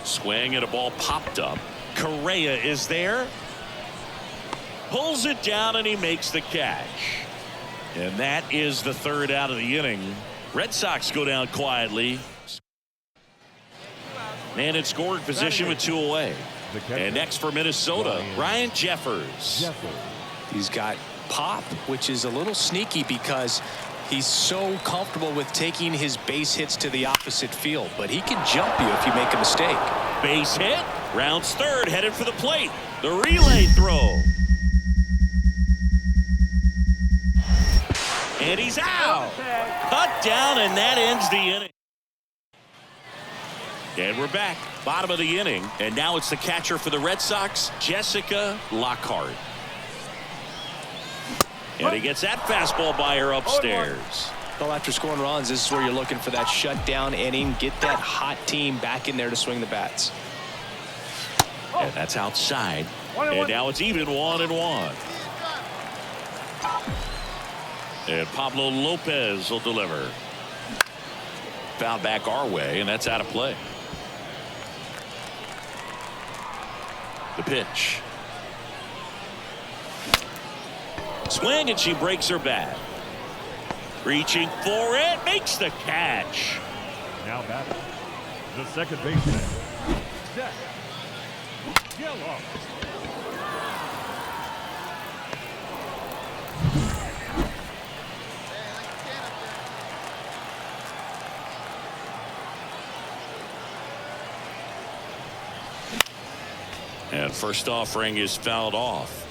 Swing and a ball popped up. Correa is there. Pulls it down and he makes the catch. And that is the 3rd out of the inning. Red Sox go down quietly. Man in scoring position with 2 away. And next for Minnesota, Ryan Jeffers. He's got pop, which is a little sneaky because he's so comfortable with taking his base hits to the opposite field, but he can jump you if you make a mistake. Base hit. Rounds 3rd, headed for the plate. The relay throw. And he's out. Cut down, and that ends the inning. And we're back. Bottom of the inning. And now it's the catcher for the Red Sox, Jessica Lockhart. And he gets that fastball by her upstairs. Well, after scoring runs, this is where you're looking for that shutdown inning. Get that hot team back in there to swing the bats. And that's outside. And now it's even 1-1. And Pablo Lopez will deliver. Foul back our way, and that's out of play. The pitch. Swing, and she breaks her bat. Reaching for it, makes the catch. Now batting, the second baseman, Zach Gelof. And first offering is fouled off.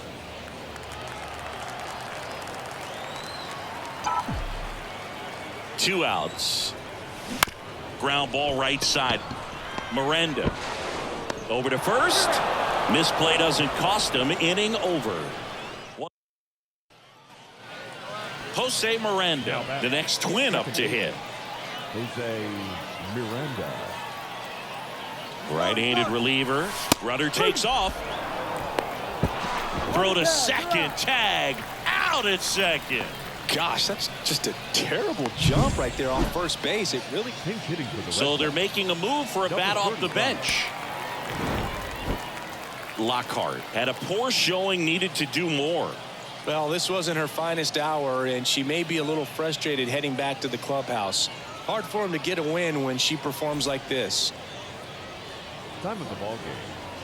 Two outs. Ground ball right side. Miranda over to first. Misplay doesn't cost him. Inning over. Jose Miranda, the next twin up to hit. Jose Miranda. Right-handed reliever. Runner takes off. Throw to second. Tag. Out at second. Gosh, that's just a terrible jump right there on first base. It really Pinch hitting for the Red So they're Sox. making a move for a bat off the bench. Lockhart had a poor showing, needed to do more. Well, this wasn't her finest hour, and she may be a little frustrated heading back to the clubhouse. Hard for him to get a win when she performs like this. Time of the ball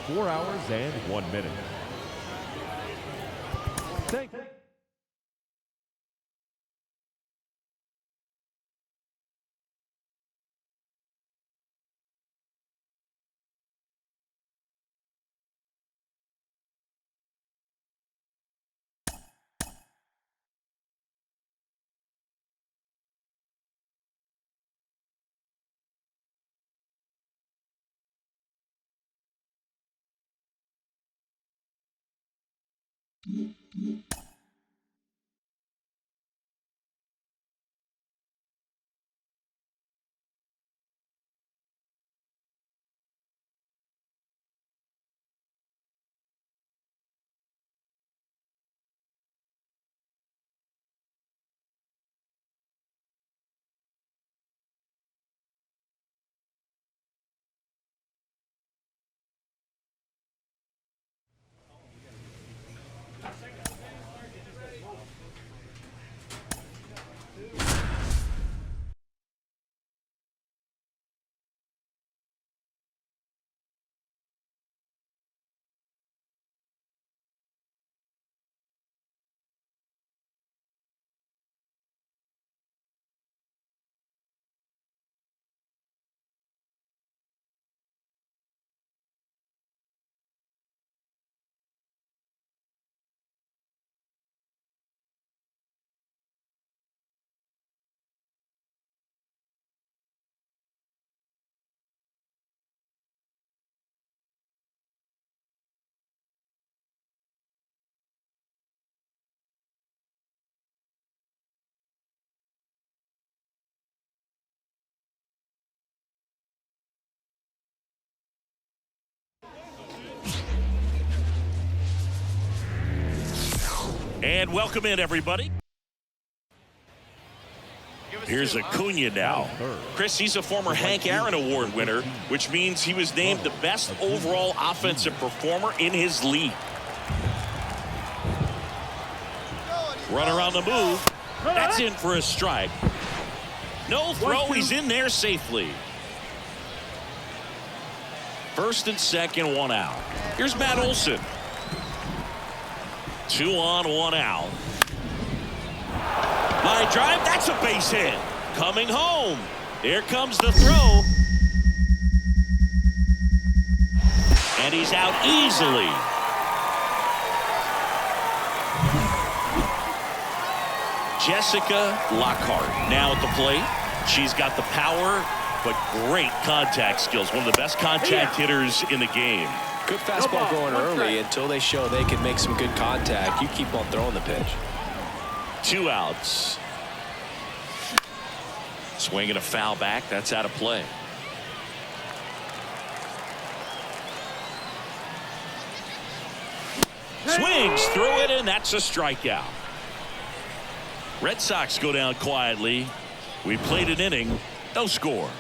game, 4 hours and 1 minute. Thank you. And welcome in, everybody. Here's Acuna now. Chris, he's a former Hank Aaron Award winner, which means he was named the best overall offensive performer in his league. Runner on the move. That's in for a strike. No throw. He's in there safely. First and second, one out. Here's Matt Olson. 2 on, 1 out. Line drive. That's a base hit. Coming home. Here comes the throw. And he's out easily. Jessica Lockhart now at the plate. She's got the power, but great contact skills. One of the best contact hitters in the game. Good fastball going early until they show they can make some good contact. You keep on throwing the pitch. 2 outs. Swinging a foul back. That's out of play. Swings through it, and that's a strikeout. Red Sox go down quietly. We played an inning. No score.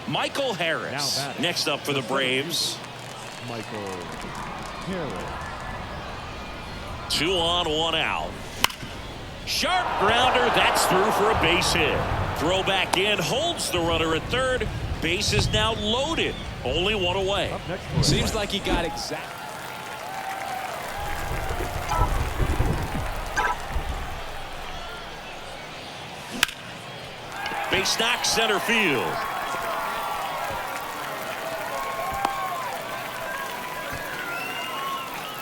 Michael Harris next up for the Braves. Michael Harris. 2 on, 1 out. Sharp grounder. That's through for a base hit. Throw back in. Holds the runner at third. Base is now loaded. Only 1 away. Seems like he got exact. Base knock center field.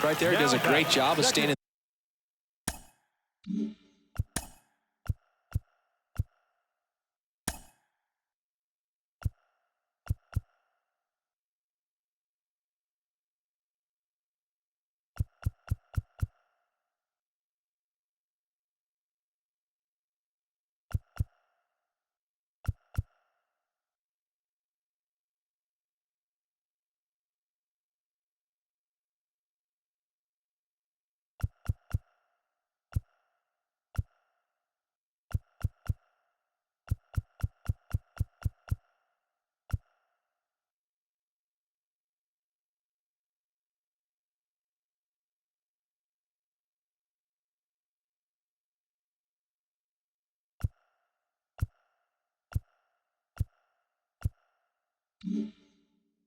Right there, does a great job of staying in.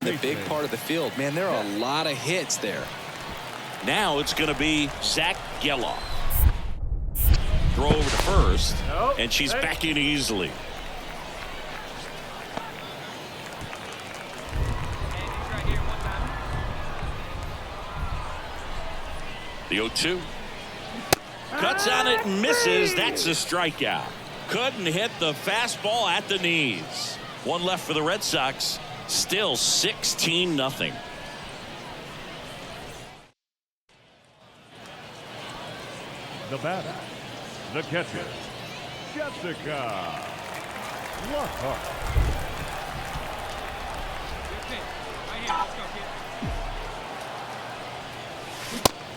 The big part of the field, man, there are a lot of hits there. Now it's going to be Zach Geloff. Throw over to first, and she's back in easily. The 0-2. Cuts on it and misses. That's a strikeout. Couldn't hit the fastball at the knees. 1 left for the Red Sox. Still 16-0. The batter, the catcher, Jessica Lockhart.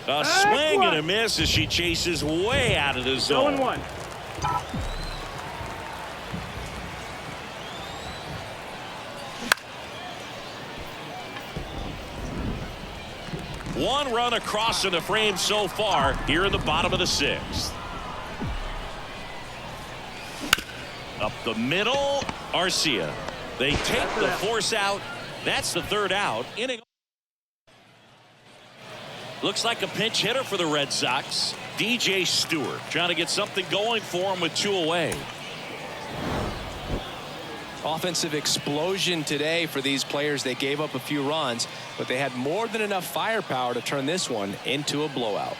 A swing and a miss as she chases way out of the zone. 0-1. One run across in the frame so far here in the bottom of the 6th. Up the middle, Arcia. They take the force out. That's the 3rd out. Inning. Looks like a pinch hitter for the Red Sox. DJ Stewart trying to get something going for him with 2 away. Offensive explosion today for these players. They gave up a few runs, but they had more than enough firepower to turn this one into a blowout.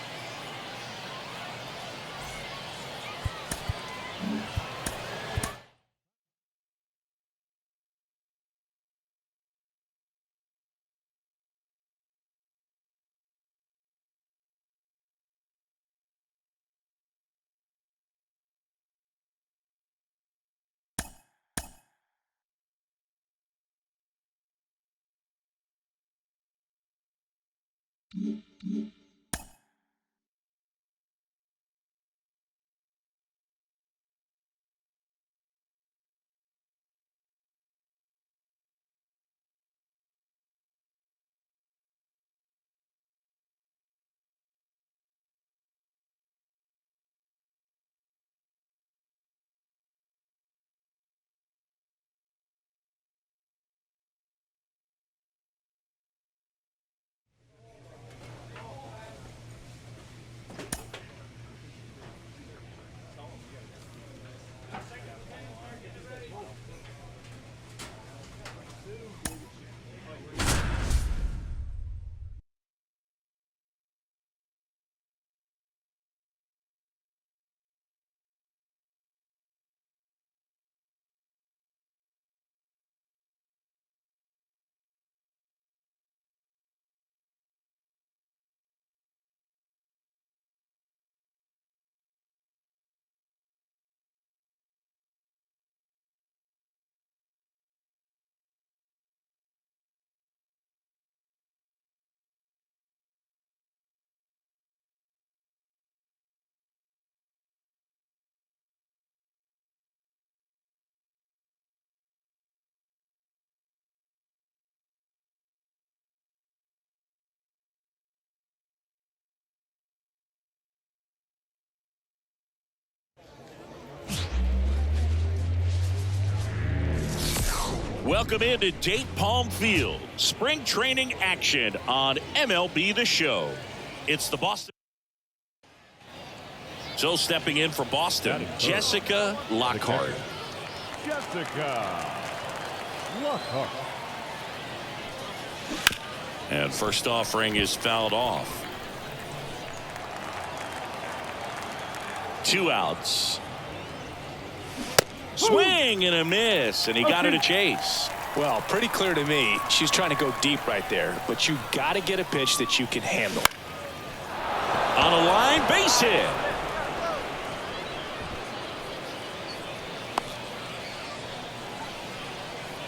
Welcome into Date Palm Field. Spring training action on MLB The Show. It's the Boston. So stepping in for Boston, Jessica Lockhart. Jessica Lockhart. And first offering is fouled off. 2 outs. Swing and a miss, and he got her to chase. Well, pretty clear to me. She's trying to go deep right there, but you got to get a pitch that you can handle. On a line, base hit.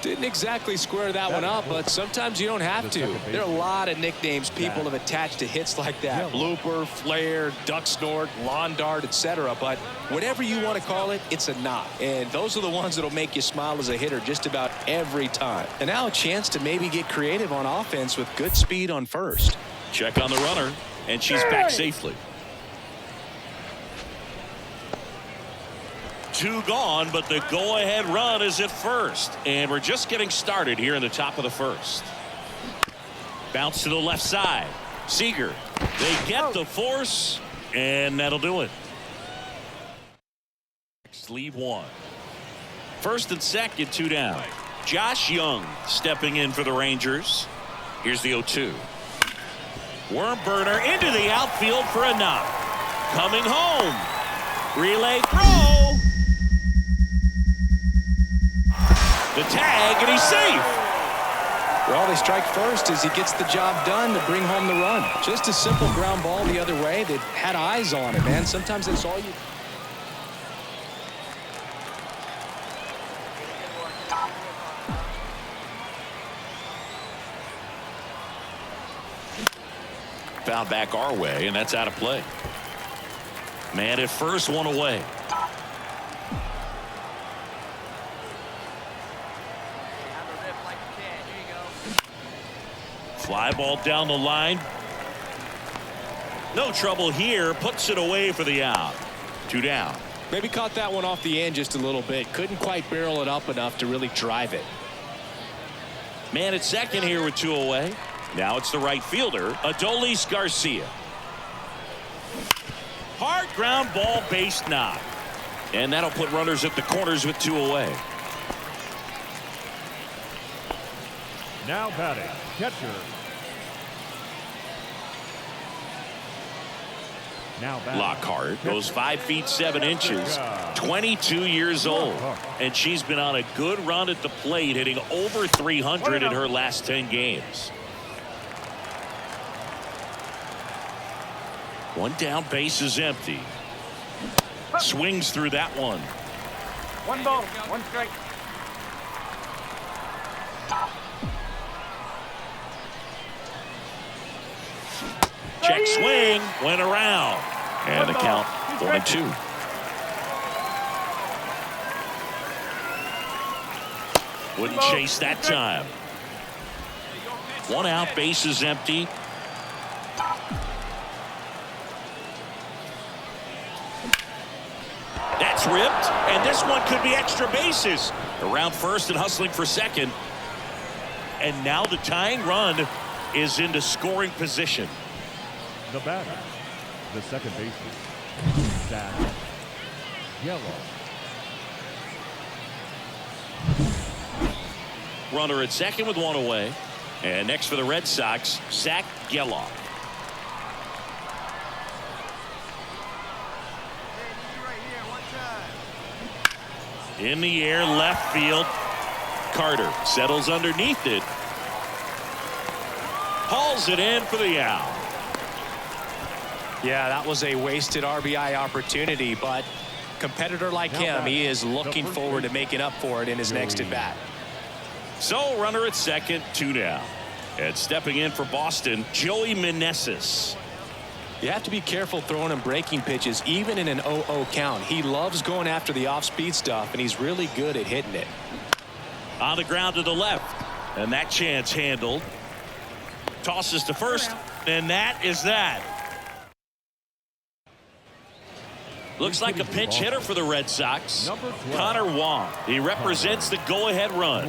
Didn't exactly square that one up, but sometimes you don't have to. There are a lot of nicknames people have attached to hits like that. Blooper, flare, duck snort, lawn dart, etc. But whatever you want to call it, it's a knock. And those are the ones that'll make you smile as a hitter just about every time. And now a chance to maybe get creative on offense with good speed on first. Check on the runner, and she's back safely. 2 gone, but the go-ahead run is at first. And we're just getting started here in the top of the first. Bounce to the left side. Seager. They get the force, and that'll do it. Leave 1. First and second, 2 down. Josh Young stepping in for the Rangers. Here's the 0-2. Worm burner into the outfield for a knock. Coming home. Relay throw. The tag, and he's safe. Well, they strike first as he gets the job done to bring home the run. Just a simple ground ball the other way. They had eyes on it, man. Sometimes that's all you... Foul back our way, and that's out of play. Man at first, 1 away. Fly ball down the line. No trouble here. Puts it away for the out. 2 down. Maybe caught that one off the end just a little bit. Couldn't quite barrel it up enough to really drive it. Man at second here with 2 away. Now it's the right fielder, Adolis Garcia. Hard ground ball, base knock. And that'll put runners at the corners with 2 away. Now batting, catcher. Now batting. Lockhart goes 5 feet 7 inches, 22 years old, and she's been on a good run at the plate, hitting over 300 in her last 10 games. 1 down, base is empty. Swings through that one. 1 ball, 1 strike. Check swing, went around. And the count 1-2. Wouldn't chase that time. 1 out, bases empty. That's ripped, and this one could be extra bases. Around first and hustling for second. And now the tying run is into scoring position. The batter, the second baseman, Zach Gelof. Runner at second with 1 away. And next for the Red Sox, Zach Gelof. In the air, left field. Carter settles underneath it. Hauls it in for the out. Yeah, that was a wasted RBI opportunity, but competitor like him, he is looking forward to making up for it in his next at bat. So runner at second, 2 down. And stepping in for Boston, Joey Meneses. You have to be careful throwing him breaking pitches, even in an 0-0 count. He loves going after the off-speed stuff, and he's really good at hitting it. On the ground to the left. And that chance handled. Tosses to first, and that is that. Looks like a pinch hitter for the Red Sox. Connor Wong. He represents the go-ahead run.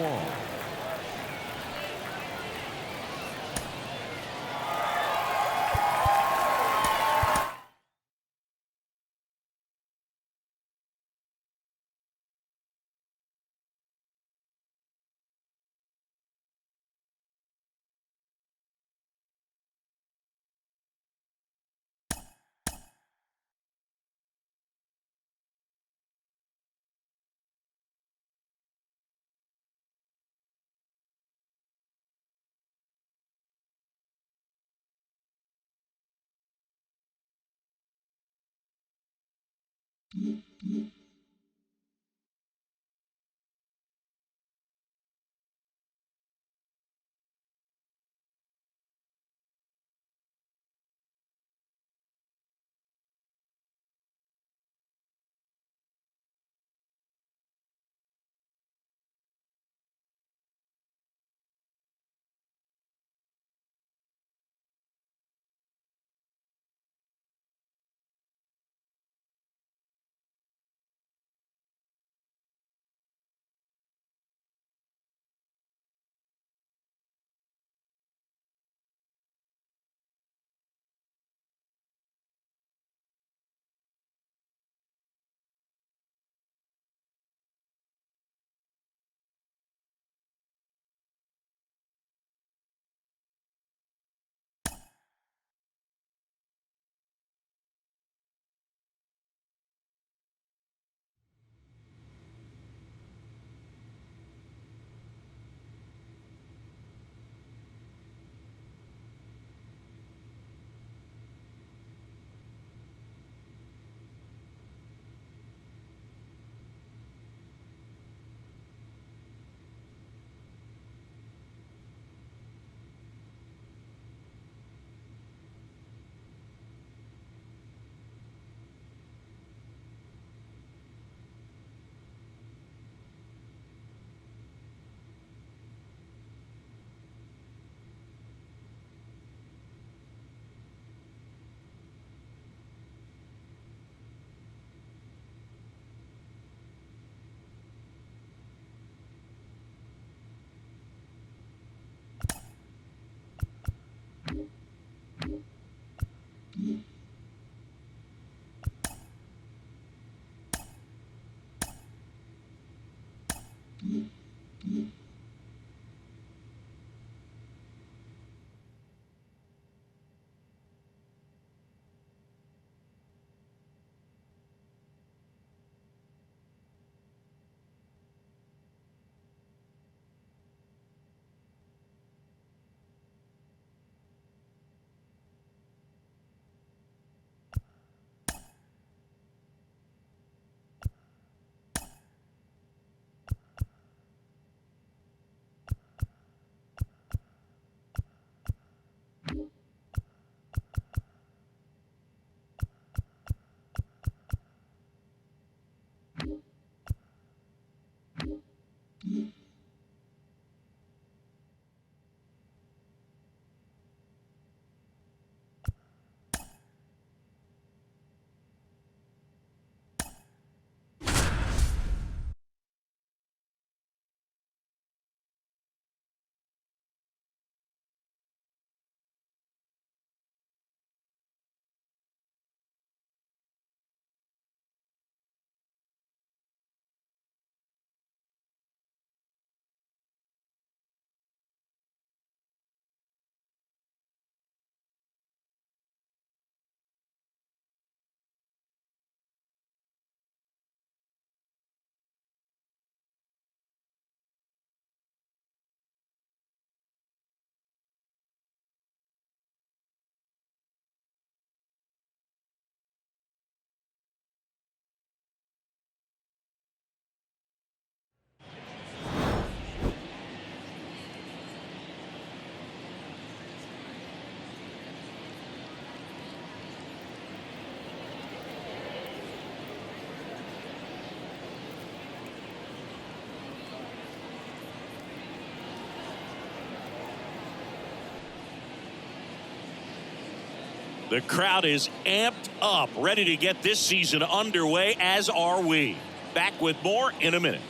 The crowd is amped up, ready to get this season underway, as are we. Back with more in a minute.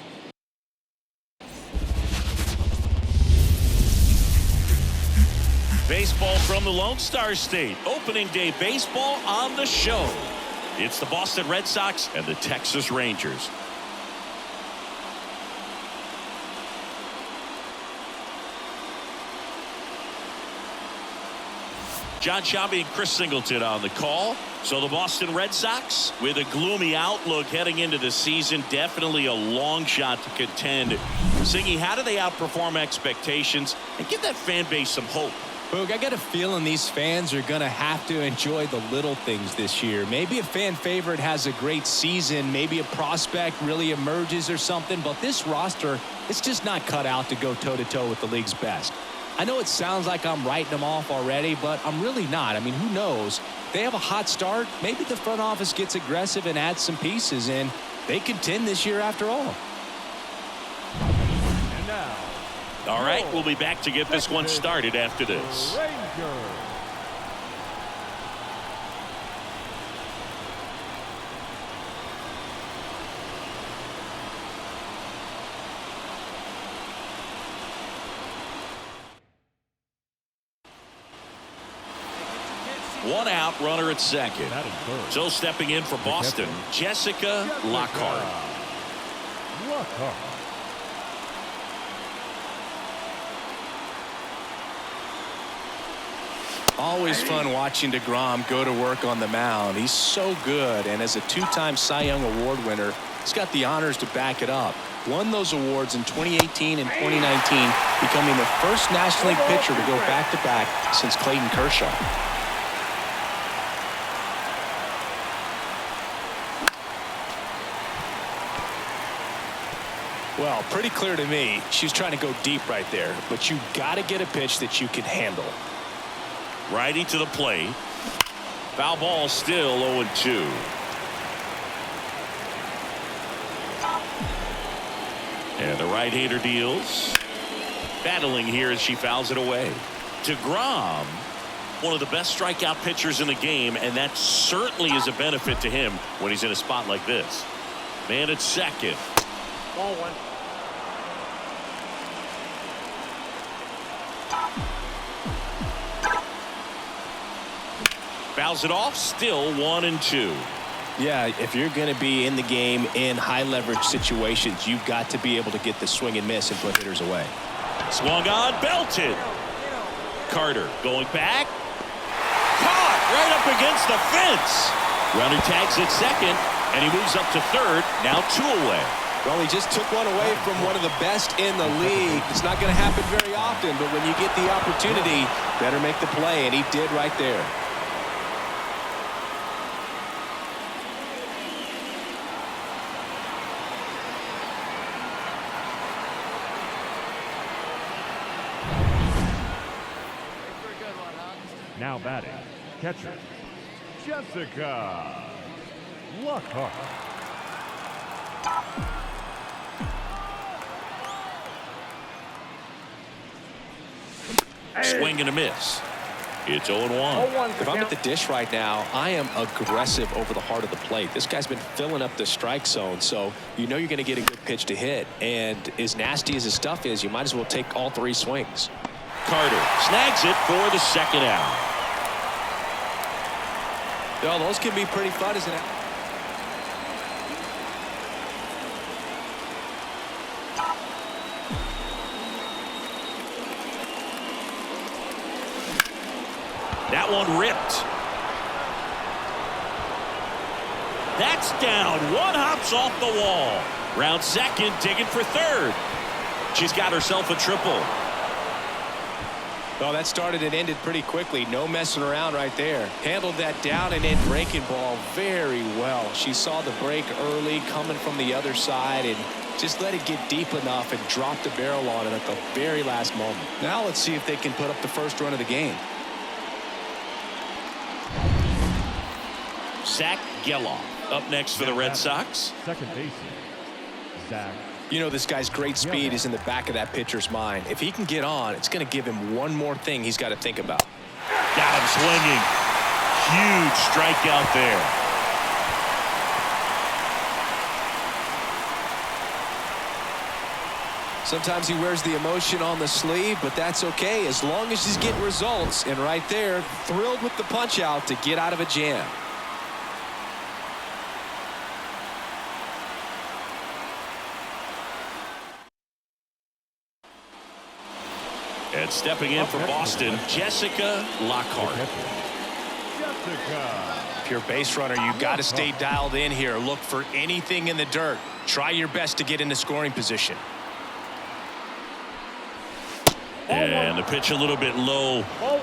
Baseball from the Lone Star State. Opening day baseball on the show. It's the Boston Red Sox and the Texas Rangers. John Sciambi and Chris Singleton on the call. So the Boston Red Sox with a gloomy outlook heading into the season. Definitely a long shot to contend. Singy, how do they outperform expectations and give that fan base some hope? Boog, I got a feeling these fans are going to have to enjoy the little things this year. Maybe a fan favorite has a great season. Maybe a prospect really emerges or something. But this roster, it's just not cut out to go toe-to-toe with the league's best. I know it sounds like I'm writing them off already, but I'm really not. I mean, who knows? They have a hot start. Maybe the front office gets aggressive and adds some pieces, and they contend this year after all. And now, all right, we'll be back to get this one started after this. Rangers. One out, runner at second. Batting first. So stepping in for Boston, Jessica Lockhart. Lockhart. Always fun watching DeGrom go to work on the mound. He's so good, and as a two-time Cy Young Award winner, he's got the honors to back it up. Won those awards in 2018 and 2019, becoming the first National League pitcher to go back-to-back since Clayton Kershaw. Well, pretty clear to me, she's trying to go deep right there, but you got to get a pitch that you can handle. Righty to the plate. Foul ball, still 0-2. And the right-hander deals. Battling here as she fouls it away. DeGrom, one of the best strikeout pitchers in the game, and that certainly is a benefit to him when he's in a spot like this. Man at second. Ball one. Fouls it off, still 1-2. Yeah, if you're going to be in the game in high leverage situations, you've got to be able to get the swing and miss and put hitters away. Swung on, belted. Carter going back. Caught right up against the fence. Runner tags at second, and he moves up to third. Now 2 away. Well, he just took one away from one of the best in the league. It's not going to happen very often, but when you get the opportunity, better make the play, and he did right there. Now batting, catcher, Jessica Lockhart. Swing and a miss. It's 0-1. If I'm at the dish right now, I am aggressive over the heart of the plate. This guy's been filling up the strike zone, so you know you're going to get a good pitch to hit. And as nasty as his stuff is, you might as well take all 3 swings. Carter snags it for the second out. Well, those can be pretty fun, isn't it? That one ripped. That's down. One hops off the wall. Round second, digging for third. She's got herself a triple. Well, that started and ended pretty quickly. No messing around right there. Handled that down and in breaking ball very well. She saw the break early coming from the other side and just let it get deep enough and drop the barrel on it at the very last moment. Now let's see if they can put up the first run of the game. Zach Geloff up next for the Red Sox. Second baseman, Zach. You know, this guy's great speed is in the back of that pitcher's mind. If he can get on, it's going to give him one more thing he's got to think about. Got him swinging. Huge strikeout there. Sometimes he wears the emotion on the sleeve, but that's okay as long as he's getting results. And right there, thrilled with the punch out to get out of a jam. And stepping in for Boston, Jessica Lockhart. If you're a base runner, you've got to stay dialed in here. Look for anything in the dirt. Try your best to get into scoring position. And the pitch a little bit low. Ball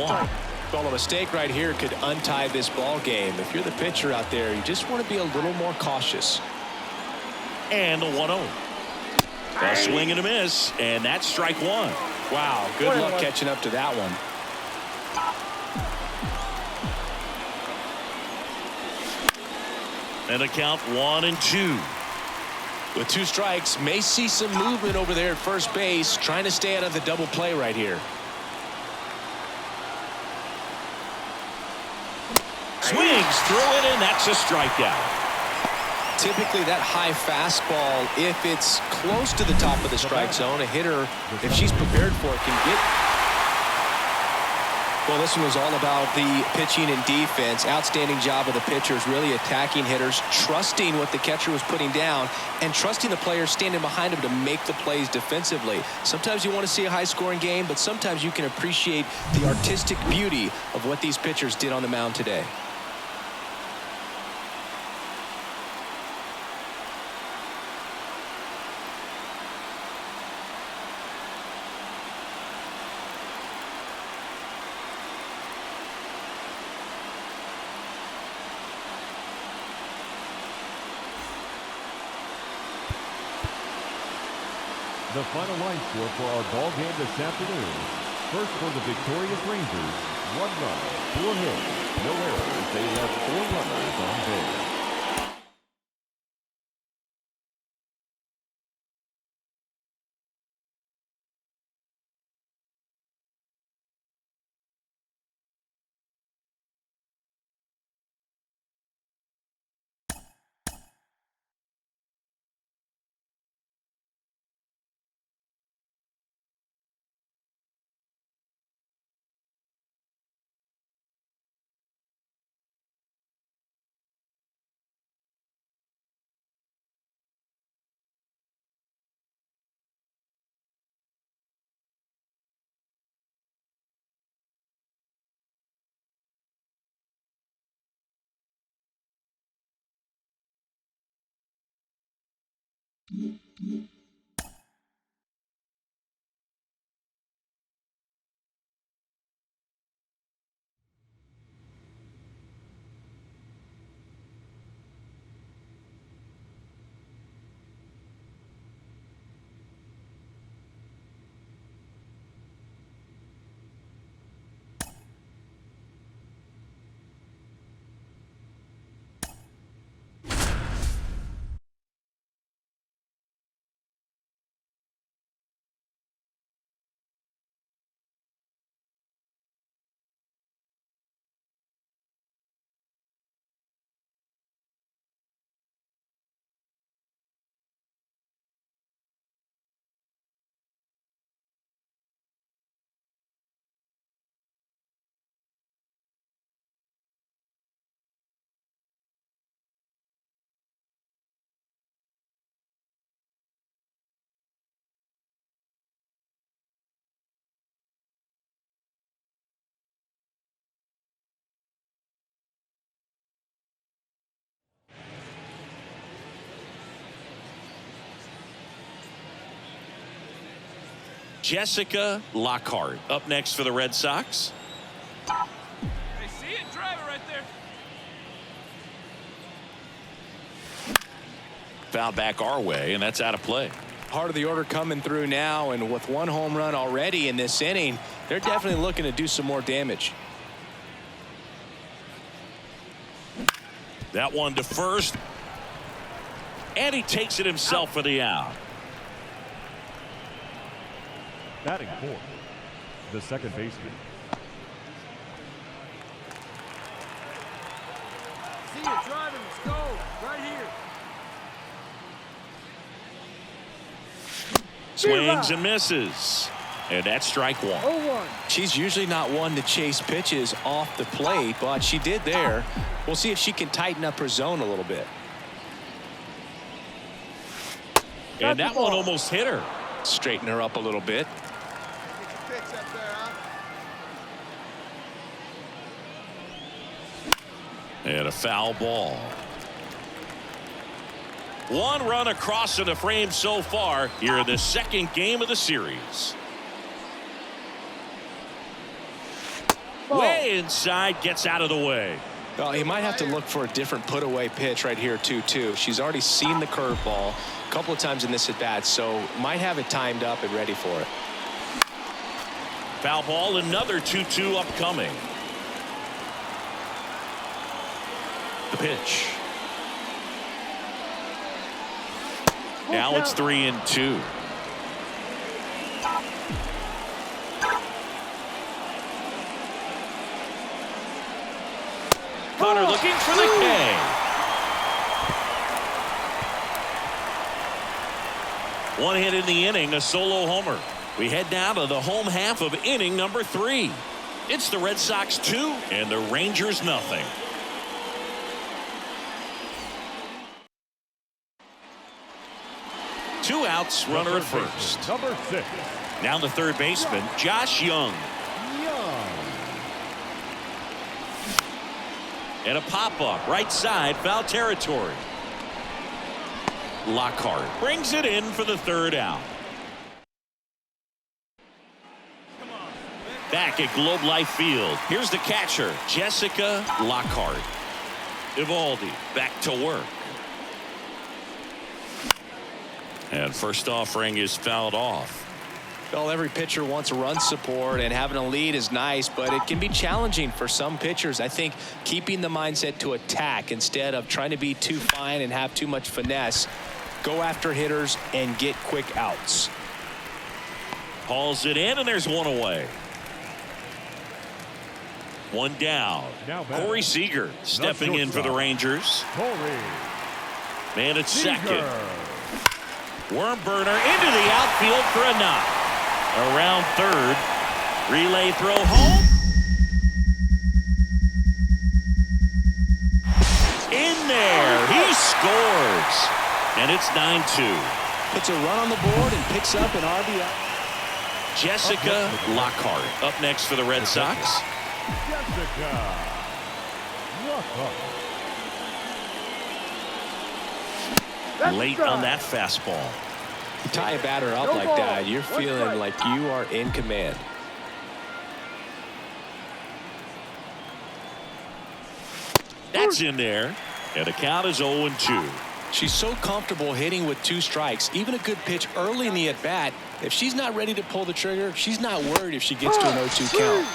one. Well, a mistake right here could untie this ball game. If you're the pitcher out there, you just want to be a little more cautious. And the 1-0. A swing and a miss, and that's strike one. Wow, good luck catching up to that one. And a count 1-2. With 2 strikes, may see some movement over there at first base, trying to stay out of the double play right here. Swings through it, and that's a strikeout. Typically that high fastball, if it's close to the top of the strike zone, a hitter, if she's prepared for it, can get. Well, this one was all about the pitching and defense. Outstanding job of the pitchers, really attacking hitters, trusting what the catcher was putting down, and trusting the players standing behind him to make the plays defensively. Sometimes you want to see a high-scoring game, but sometimes you can appreciate the artistic beauty of what these pitchers did on the mound today. The final line score for our ball game this afternoon. First for the victorious Rangers, 1 run, 4 hits, no errors. They left 4 runners on base. Jessica Lockhart up next for the Red Sox. Hey, see it? Drive it right there. Foul back our way, and that's out of play. Part of the order coming through now, and with 1 home run already in this inning, they're definitely looking to do some more damage. That one to first. And he takes it himself for the out. Batting fourth, the second baseman. it, driving. Let's go. Right here. Swings and misses. And that's strike one. 0-1. She's usually not one to chase pitches off the plate, but she did there. We'll see if she can tighten up her zone a little bit. And that one almost hit her. Straighten her up a little bit. Get your pitch up there, huh? And a foul ball. One run across in the frame so far here in the second game of the series. Way inside, gets out of the way. Well, he might have to look for a different put-away pitch right here, 2-2. She's already seen the curveball a couple of times in this at-bat, so might have it timed up and ready for it. Foul ball, another 2-2 upcoming. The pitch. Now it's 3-2. Connor looking for the K. One hit in the inning, a solo homer. We head now to the home half of inning number 3. It's the Red Sox 2 and the Rangers nothing. Two outs, runner at first. Number 6. Now the third baseman, Josh Young. And a pop-up, right side, foul territory. Lockhart brings it in for the third out. Back at Globe Life Field, here's the catcher, Jessica Lockhart. Eovaldi back to work. And first offering is fouled off. Well, every pitcher wants run support, and having a lead is nice, but it can be challenging for some pitchers. I think keeping the mindset to attack instead of trying to be too fine and have too much finesse. Go after hitters and get quick outs. Hauls it in, and there's one away. One down. Corey Seager stepping in for the Rangers. Man at second. Worm burner into the outfield for a knock. Around third. Relay throw home. In there. He scores. And it's 9-2. Puts a run on the board and picks up an RBI. Jessica Lockhart up next for the Red Sox. Jessica Lockhart. Late on that fastball. You tie a batter up like that, you're feeling like you are in command. That's in there. And the count is 0-2. She's so comfortable hitting with 2 strikes. Even a good pitch early in the at-bat. If she's not ready to pull the trigger, she's not worried if she gets to an 0-2 count.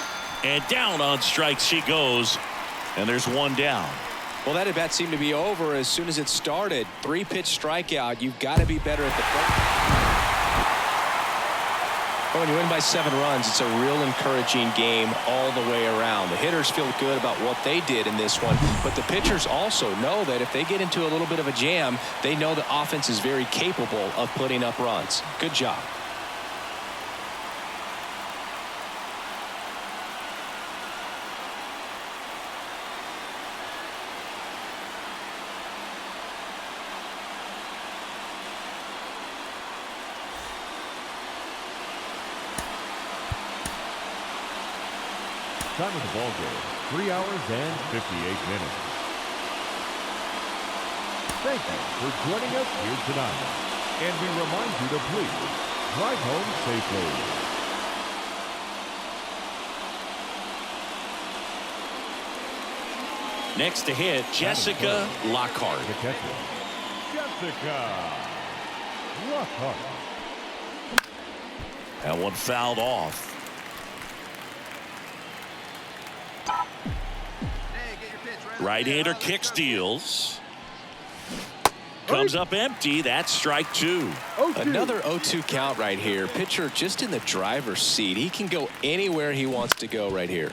And down on strikes she goes. And there's one down. Well, that at-bat seemed to be over as soon as it started. 3-pitch strikeout. You've got to be better at the plate. But when you win by 7 runs, it's a real encouraging game all the way around. The hitters feel good about what they did in this one, but the pitchers also know that if they get into a little bit of a jam, they know the offense is very capable of putting up runs. Good job. Time of the ball game, 3 hours and 58 minutes. Thank you for joining us here tonight. And we remind you to please drive home safely. Next to hit, Jessica Lockhart. The catcher, Jessica Lockhart. That one fouled off. Right-hander kick steals. Comes up empty. That's strike 2. Another 0-2 count right here. Pitcher just in the driver's seat. He can go anywhere he wants to go right here.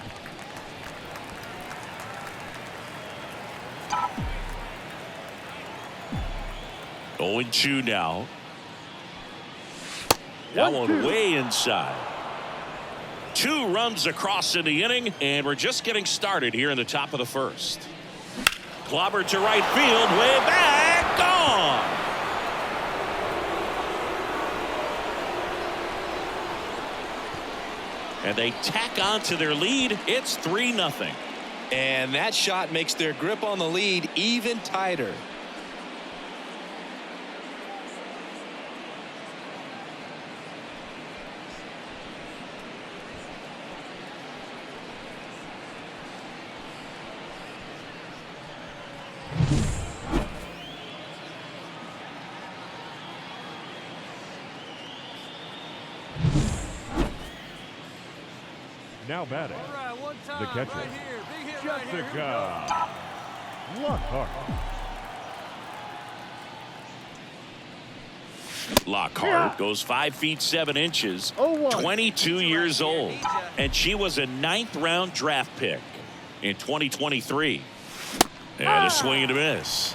0-2 now. That one way inside. 2 runs across in the inning, and we're just getting started here in the top of the first. Clobber to right field, way back, gone. And they tack on to their lead. It's 3-0. And that shot makes their grip on the lead even tighter. Now batting, All right, one time, the catcher, right here. Big hit right here. Jessica Lockhart. Lockhart goes 5 feet 7 inches, 22 years old, and she was a 9th-round draft pick in 2023. And a swing and a miss.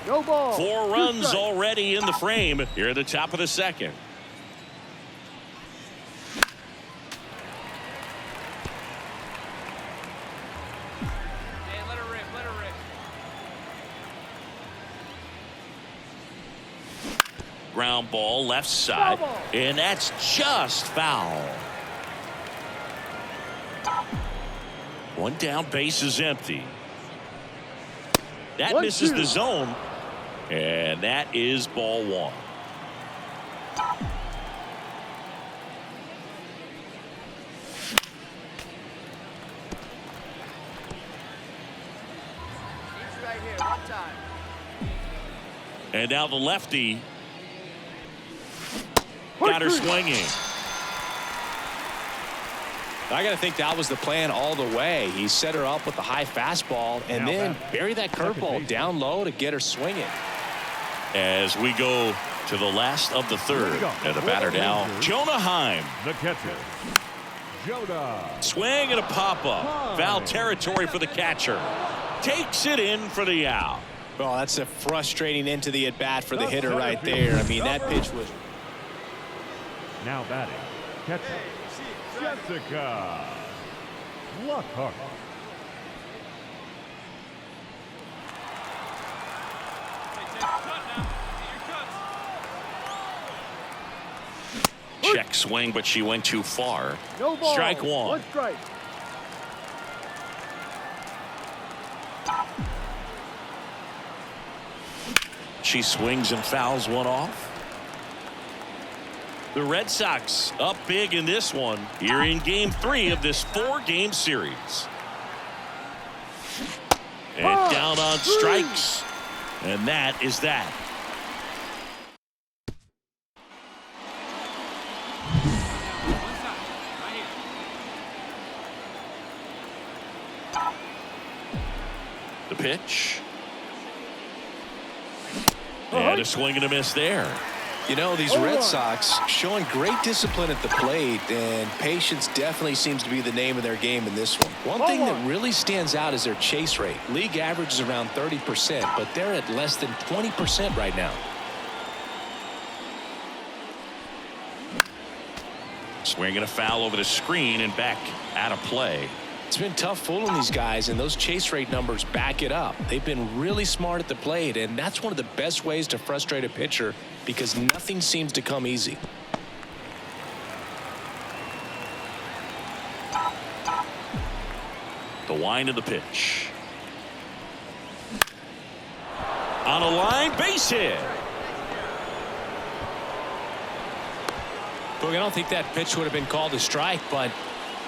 No ball. 4 runs already in the frame here at the top of the second. Let her rip, let her rip. Ground ball left side, and that's just foul. 1 down, base is empty. That misses the zone, and that is ball 1. He's right here, one time. And now the lefty got her swinging. I got to think that was the plan all the way. He set her up with the high fastball and then bury that curveball down low to get her swinging. As we go to the last of the third, and the batter now, Jonah Heim. The catcher, Jonah. Swing and a pop-up. Foul territory for the catcher. Takes it in for the out. Well, that's a frustrating end to the at-bat for the hitter right there. I mean, that pitch was... Now batting, catcher, Jessica Lockhart. Check swing, but she went too far. No ball. Strike 1. One strike. She swings and fouls one off. The Red Sox up big in this one here in game 3 of this 4-game series. And down on strikes. And that is that. The pitch. And a swing and a miss there. You know, these Red Sox showing great discipline at the plate, and patience definitely seems to be the name of their game in this one. One thing that really stands out is their chase rate. League average is around 30%, but they're at less than 20% right now. Swinging a foul over the screen and back out of play. It's been tough fooling these guys, and those chase rate numbers back it up. They've been really smart at the plate, and that's one of the best ways to frustrate a pitcher because nothing seems to come easy. The wind of the pitch. On a line, base hit. Look, I don't think that pitch would have been called a strike, but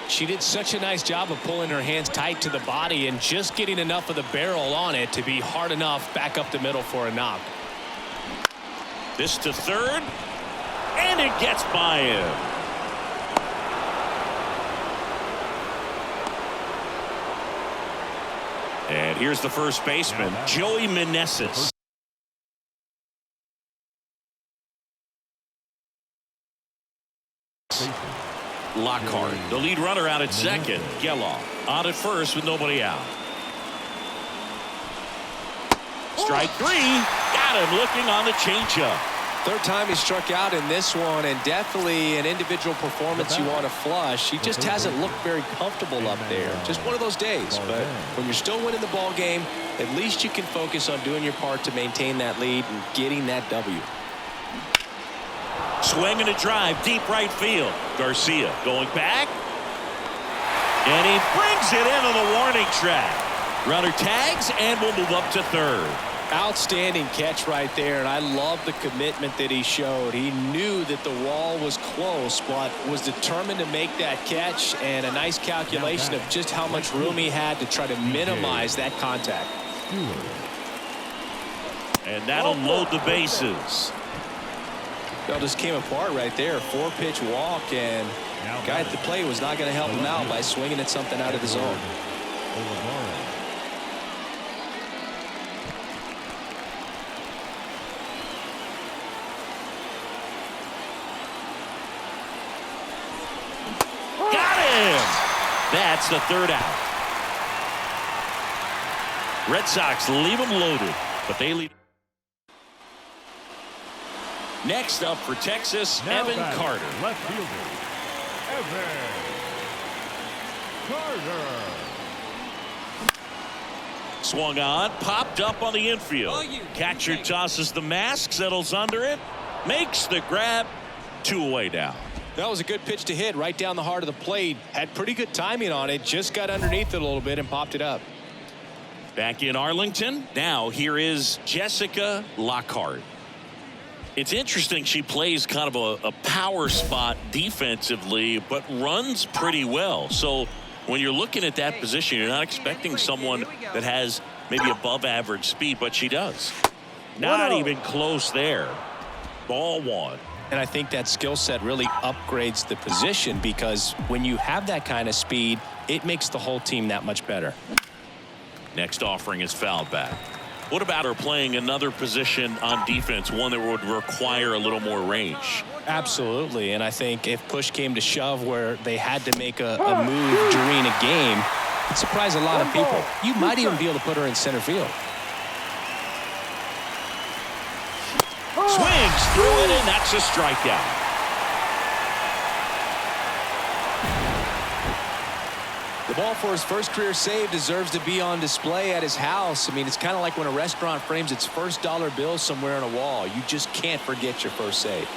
she did such a nice job of pulling her hands tight to the body and just getting enough of the barrel on it to be hard enough back up the middle for a knock. This to third, and it gets by him. And here's the first baseman, Joey Meneses. Lockhart, the lead runner out at second. Geloff on at first with nobody out. Strike 3. Got him looking on the changeup. Third time he struck out in this one, and definitely an individual performance you want to flush. He just hasn't looked very comfortable up there. Just one of those days. But when you're still winning the ball game, at least you can focus on doing your part to maintain that lead and getting that W. Swing and a drive, deep right field. Garcia going back. And he brings it into the warning track. Runner tags and will move up to third. Outstanding catch right there, and I love the commitment that he showed. He knew that the wall was close, but was determined to make that catch, and a nice calculation of just how much room he had to try to minimize that contact. And that'll load the bases. Well, just came apart right there. 4-pitch walk, and guy at the plate was not going to help him out by swinging at something out of the zone. Got him! That's the third out. Red Sox leave them loaded, but they lead. Next up for Texas, Evan Carter. Left fielder, Evan Carter. Swung on, popped up on the infield. Catcher tosses the mask, settles under it, makes the grab. 2 away now. That was a good pitch to hit right down the heart of the plate. Had pretty good timing on it. Just got underneath it a little bit and popped it up. Back in Arlington. Now here is Jessica Lockhart. It's interesting, she plays kind of a power spot defensively, but runs pretty well. So when you're looking at that position, you're not expecting someone that has maybe above average speed, but she does. Not even close there. Ball 1. And I think that skill set really upgrades the position, because when you have that kind of speed, it makes the whole team that much better. Next offering is fouled back. What about her playing another position on defense, one that would require a little more range? Absolutely, and I think if push came to shove where they had to make a move during a game, it'd surprise a lot of people. You might even be able to put her in center field. Swings through it, and that's a strikeout. The ball for his first career save deserves to be on display at his house. I mean, it's kind of like when a restaurant frames its first dollar bill somewhere on a wall. You just can't forget your first save.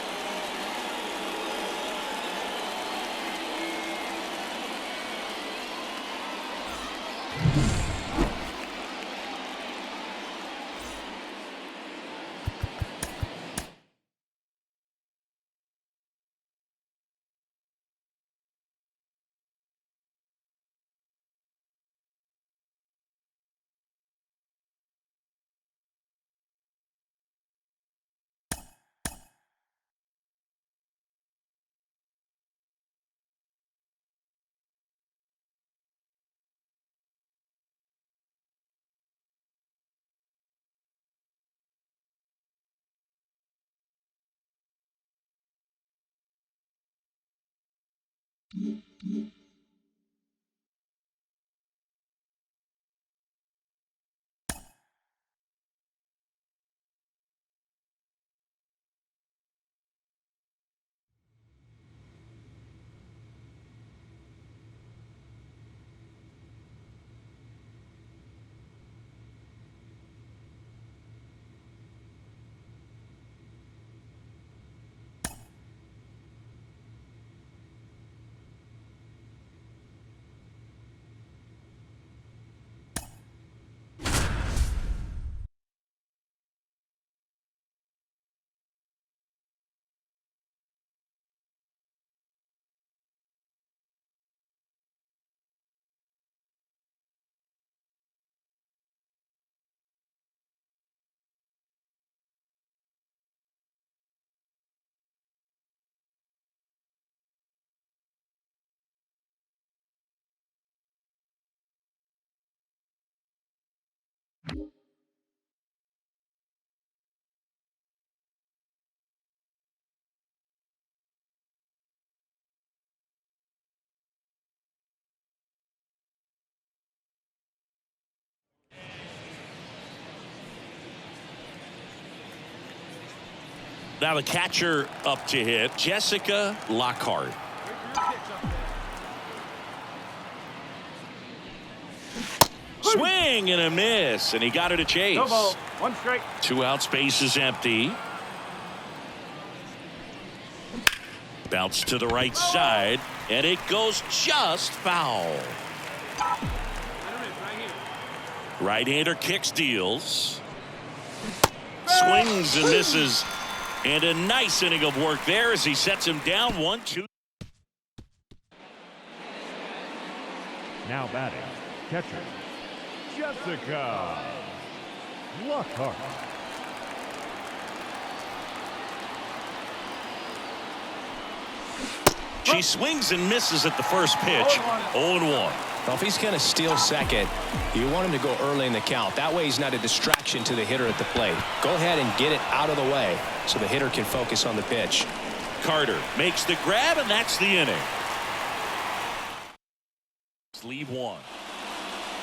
Now the catcher up to hit, Jessica Lockhart. Swing and a miss, and he got her to chase. No ball. One strike. 2 outs, base is empty. Bounce to the right side, and it goes just foul. Right-hander kicks, deals. Swings and misses. And a nice inning of work there as he sets him down 1-2. Now batting, catcher, Jessica Lockhart. She swings and misses at the first pitch. 0-1. Well, if he's going to steal second, you want him to go early in the count. That way he's not a distraction to the hitter at the plate. Go ahead and get it out of the way so the hitter can focus on the pitch. Carter makes the grab, and that's the inning. Leave one.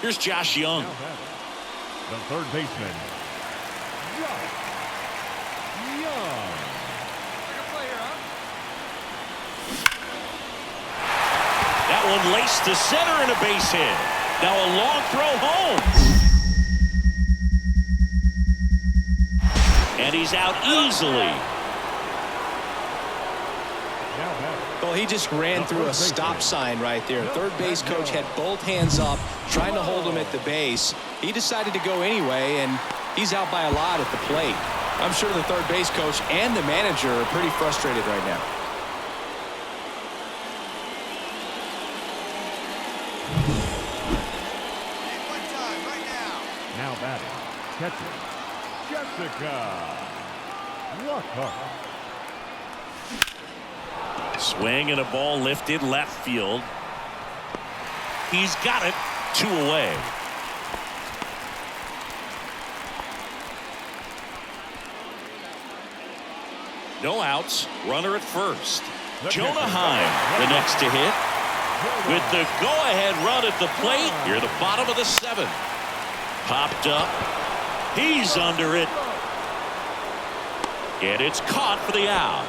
Here's Josh Young. The third baseman, Josh Young. That one laced to center and a base hit. Now a long throw home. And he's out easily. Well, he just ran through a stop sign right there. Third base coach had both hands up, trying to hold him at the base. He decided to go anyway, and he's out by a lot at the plate. I'm sure the third base coach and the manager are pretty frustrated right now. Now batting, catcher, Jessica Lockhart. Swing and a ball lifted left field. He's got it. 2 away. No outs. Runner at first. Jonah Heim, the next to hit. With the go-ahead run at the plate. Here, the bottom of the 7th. Popped up. He's under it. And it's caught for the out.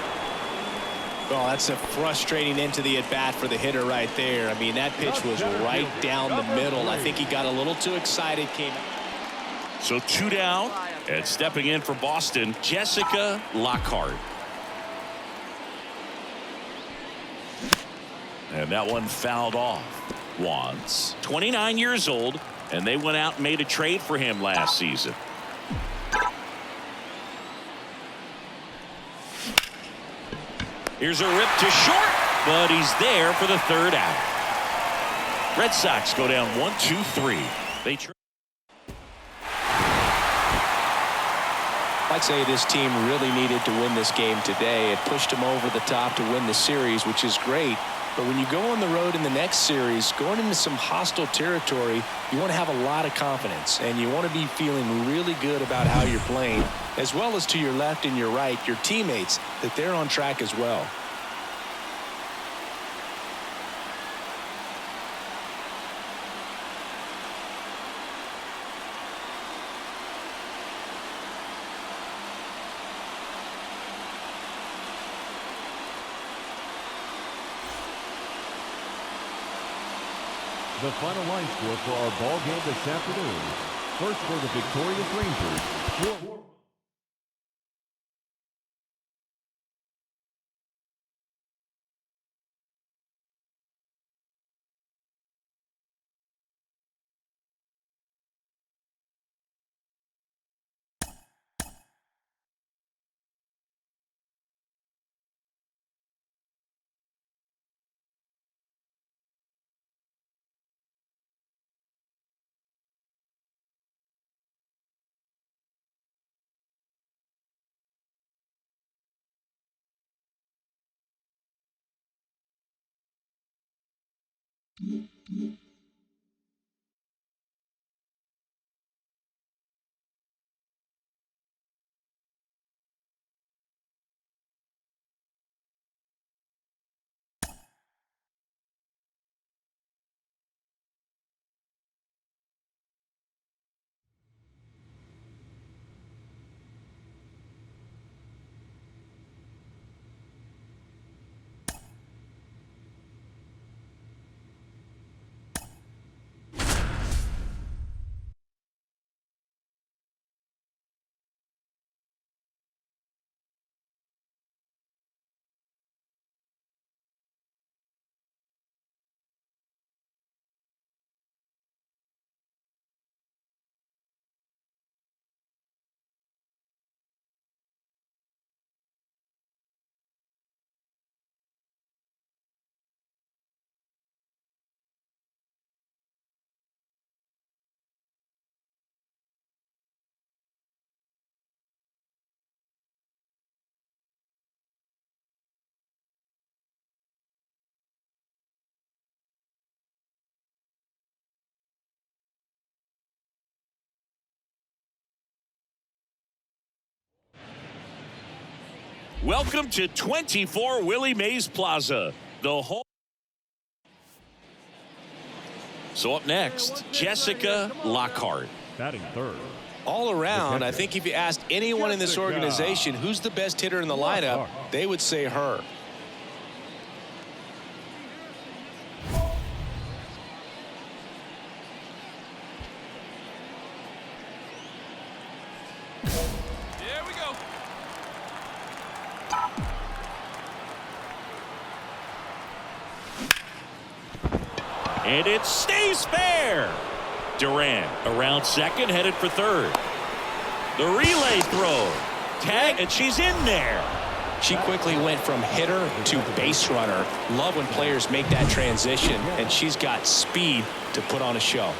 Well, that's a frustrating end to the at-bat for the hitter right there. I mean, that pitch was right down the middle. I think he got a little too excited. So 2 down, and stepping in for Boston, Jessica Lockhart. And that one fouled off. Once. 29 years old, and they went out and made a trade for him last season. Here's a rip to short, but he's there for the 3rd out. Red Sox go down 1-2-3. I'd say this team really needed to win this game today. It pushed them over the top to win the series, which is great. But when you go on the road in the next series, going into some hostile territory, you want to have a lot of confidence, and you want to be feeling really good about how you're playing, as well as to your left and your right, your teammates, that they're on track as well. The final line score for our ball game this afternoon. First for the victorious Rangers, Welcome to 24 Willie Mays Plaza. The whole. So up next, Jessica Lockhart. Batting third. All around, I think if you asked anyone in this organization who's the best hitter in the lineup, they would say her. Here we go. And it stays fair. Durant around second, headed for third. The relay throw. Tag, and she's in there. She quickly went from hitter to base runner. Love when players make that transition, and she's got speed to put on a show.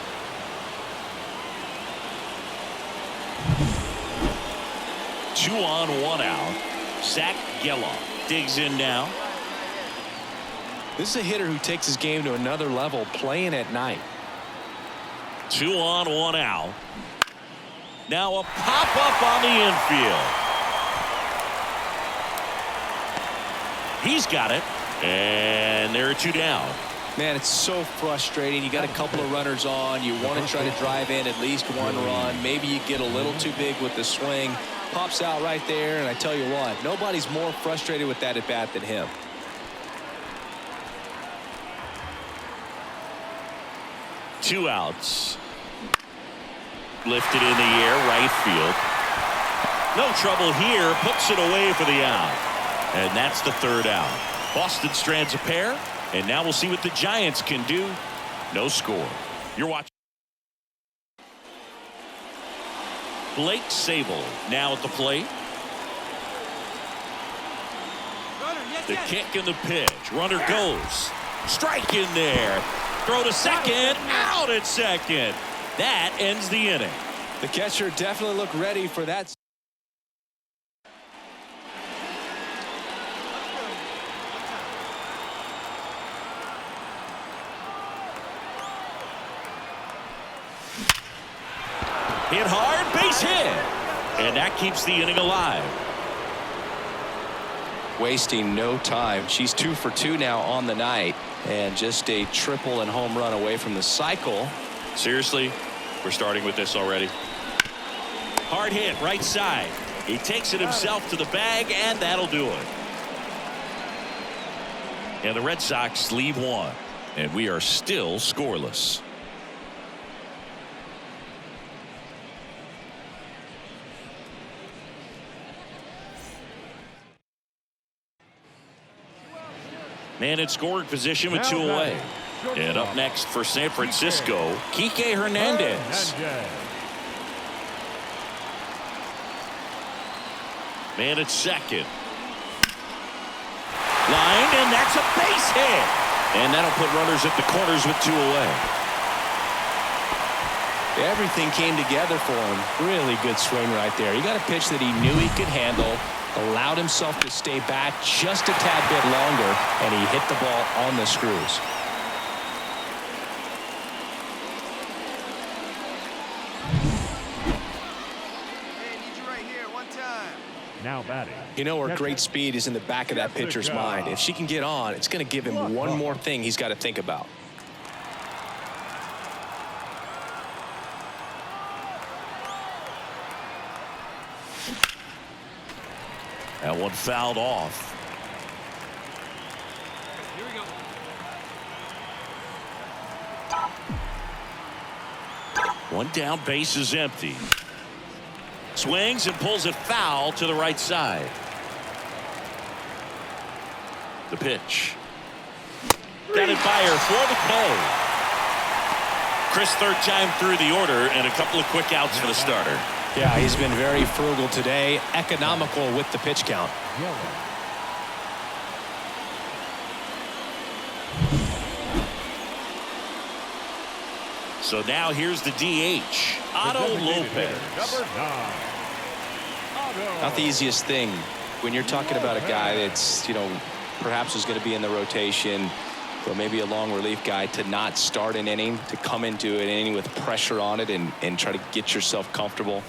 Two on, one out. Zach Geloff digs in now. This is a hitter who takes his game to another level, playing at night. 2 on, 1 out. Now a pop-up on the infield. He's got it. And there are 2 down. Man, it's so frustrating. You got a couple of runners on. You want to try to drive in at least 1 run. Maybe you get a little too big with the swing. Pops out right there, and I tell you what, nobody's more frustrated with that at bat than him. Two outs. Lifted in the air, right field. No trouble here. Puts it away for the out. And that's the 3rd out. Boston strands a pair. And now we'll see what the Giants can do. No score. You're watching. Blake Sabol now at the plate. The kick and the pitch. Runner goes. Strike in there. Throw to second. Out at second. That ends the inning. The catcher definitely looked ready for that. Hit hard, base hit. And that keeps the inning alive. Wasting no time. She's 2 for 2 now on the night, and just a triple and home run away from the cycle. Seriously, we're starting with this already. Hard hit, right side. He takes it himself to the bag, and that'll do it. And the Red Sox leave 1, and we are still scoreless. Man in scoring position with 2 away. And up next for San Francisco, Kike Hernandez. Man at second. Lined, and that's a base hit. And that'll put runners at the corners with 2 away. Everything came together for him. Really good swing right there. He got a pitch that he knew he could handle. Allowed himself to stay back just a tad bit longer, and he hit the ball on the screws. Hey, need you right here, 1 time. Now batting. You know her great speed is in the back of that pitcher's mind. If she can get on, it's going to give him one more thing he's got to think about. That one fouled off. Here we go. One down, base is empty. Swings and pulls it foul to the right side. The pitch. Got it by her for the K. Chris, 3rd time through the order, and a couple of quick outs for the starter. Yeah, he's been very frugal today, economical with the pitch count. So now here's the DH, Otto Lopez. Number 9. Not the easiest thing when you're talking about a guy that's, perhaps is going to be in the rotation, or maybe a long relief guy, to not start an inning, to come into an inning with pressure on it and try to get yourself comfortable.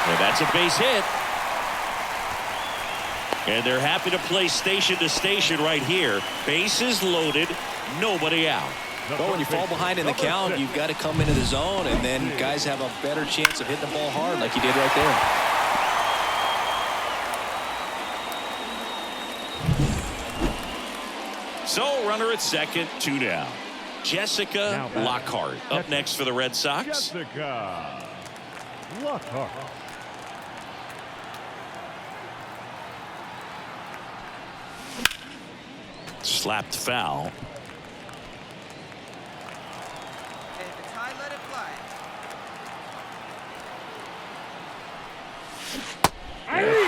And that's a base hit. And they're happy to play station to station right here. Bases loaded, nobody out. Well, when you fall behind in the count, you've got to come into the zone, and then guys have a better chance of hitting the ball hard like he did right there. So, runner at second, 2 down. Jessica Lockhart up next for the Red Sox. Jessica Lockhart. Slapped foul. If it's high, let it fly.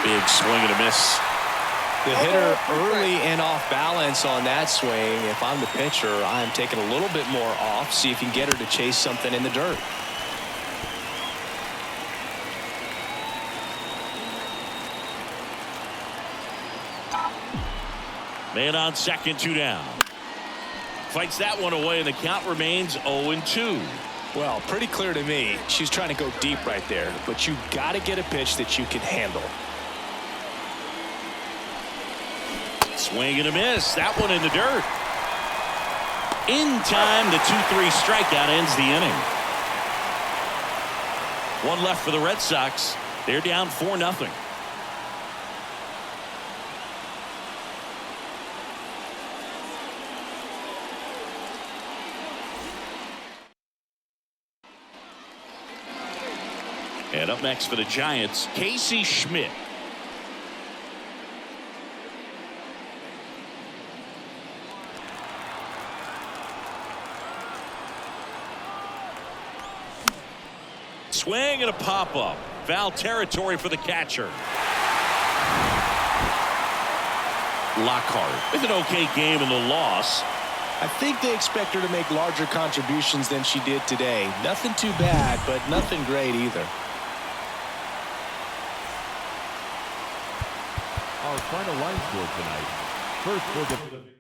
Big swing and a miss. The hitter early and off balance on that swing. If I'm the pitcher, I'm taking a little bit more off, see if you can get her to chase something in the dirt. Man on second, 2 down. Fights that one away, and the count remains 0-2. Well, pretty clear to me. She's trying to go deep right there, but you got to get a pitch that you can handle. Swing and a miss. That one in the dirt. In time, the 2-3 strikeout ends the inning. One left for the Red Sox. They're down 4-0. And up next for the Giants, Casey Schmidt. Swing and a pop-up. Foul territory for the catcher. Lockhart with an okay game in the loss. I think they expect her to make larger contributions than she did today. Nothing too bad, but nothing great either. Our final line score tonight. First for the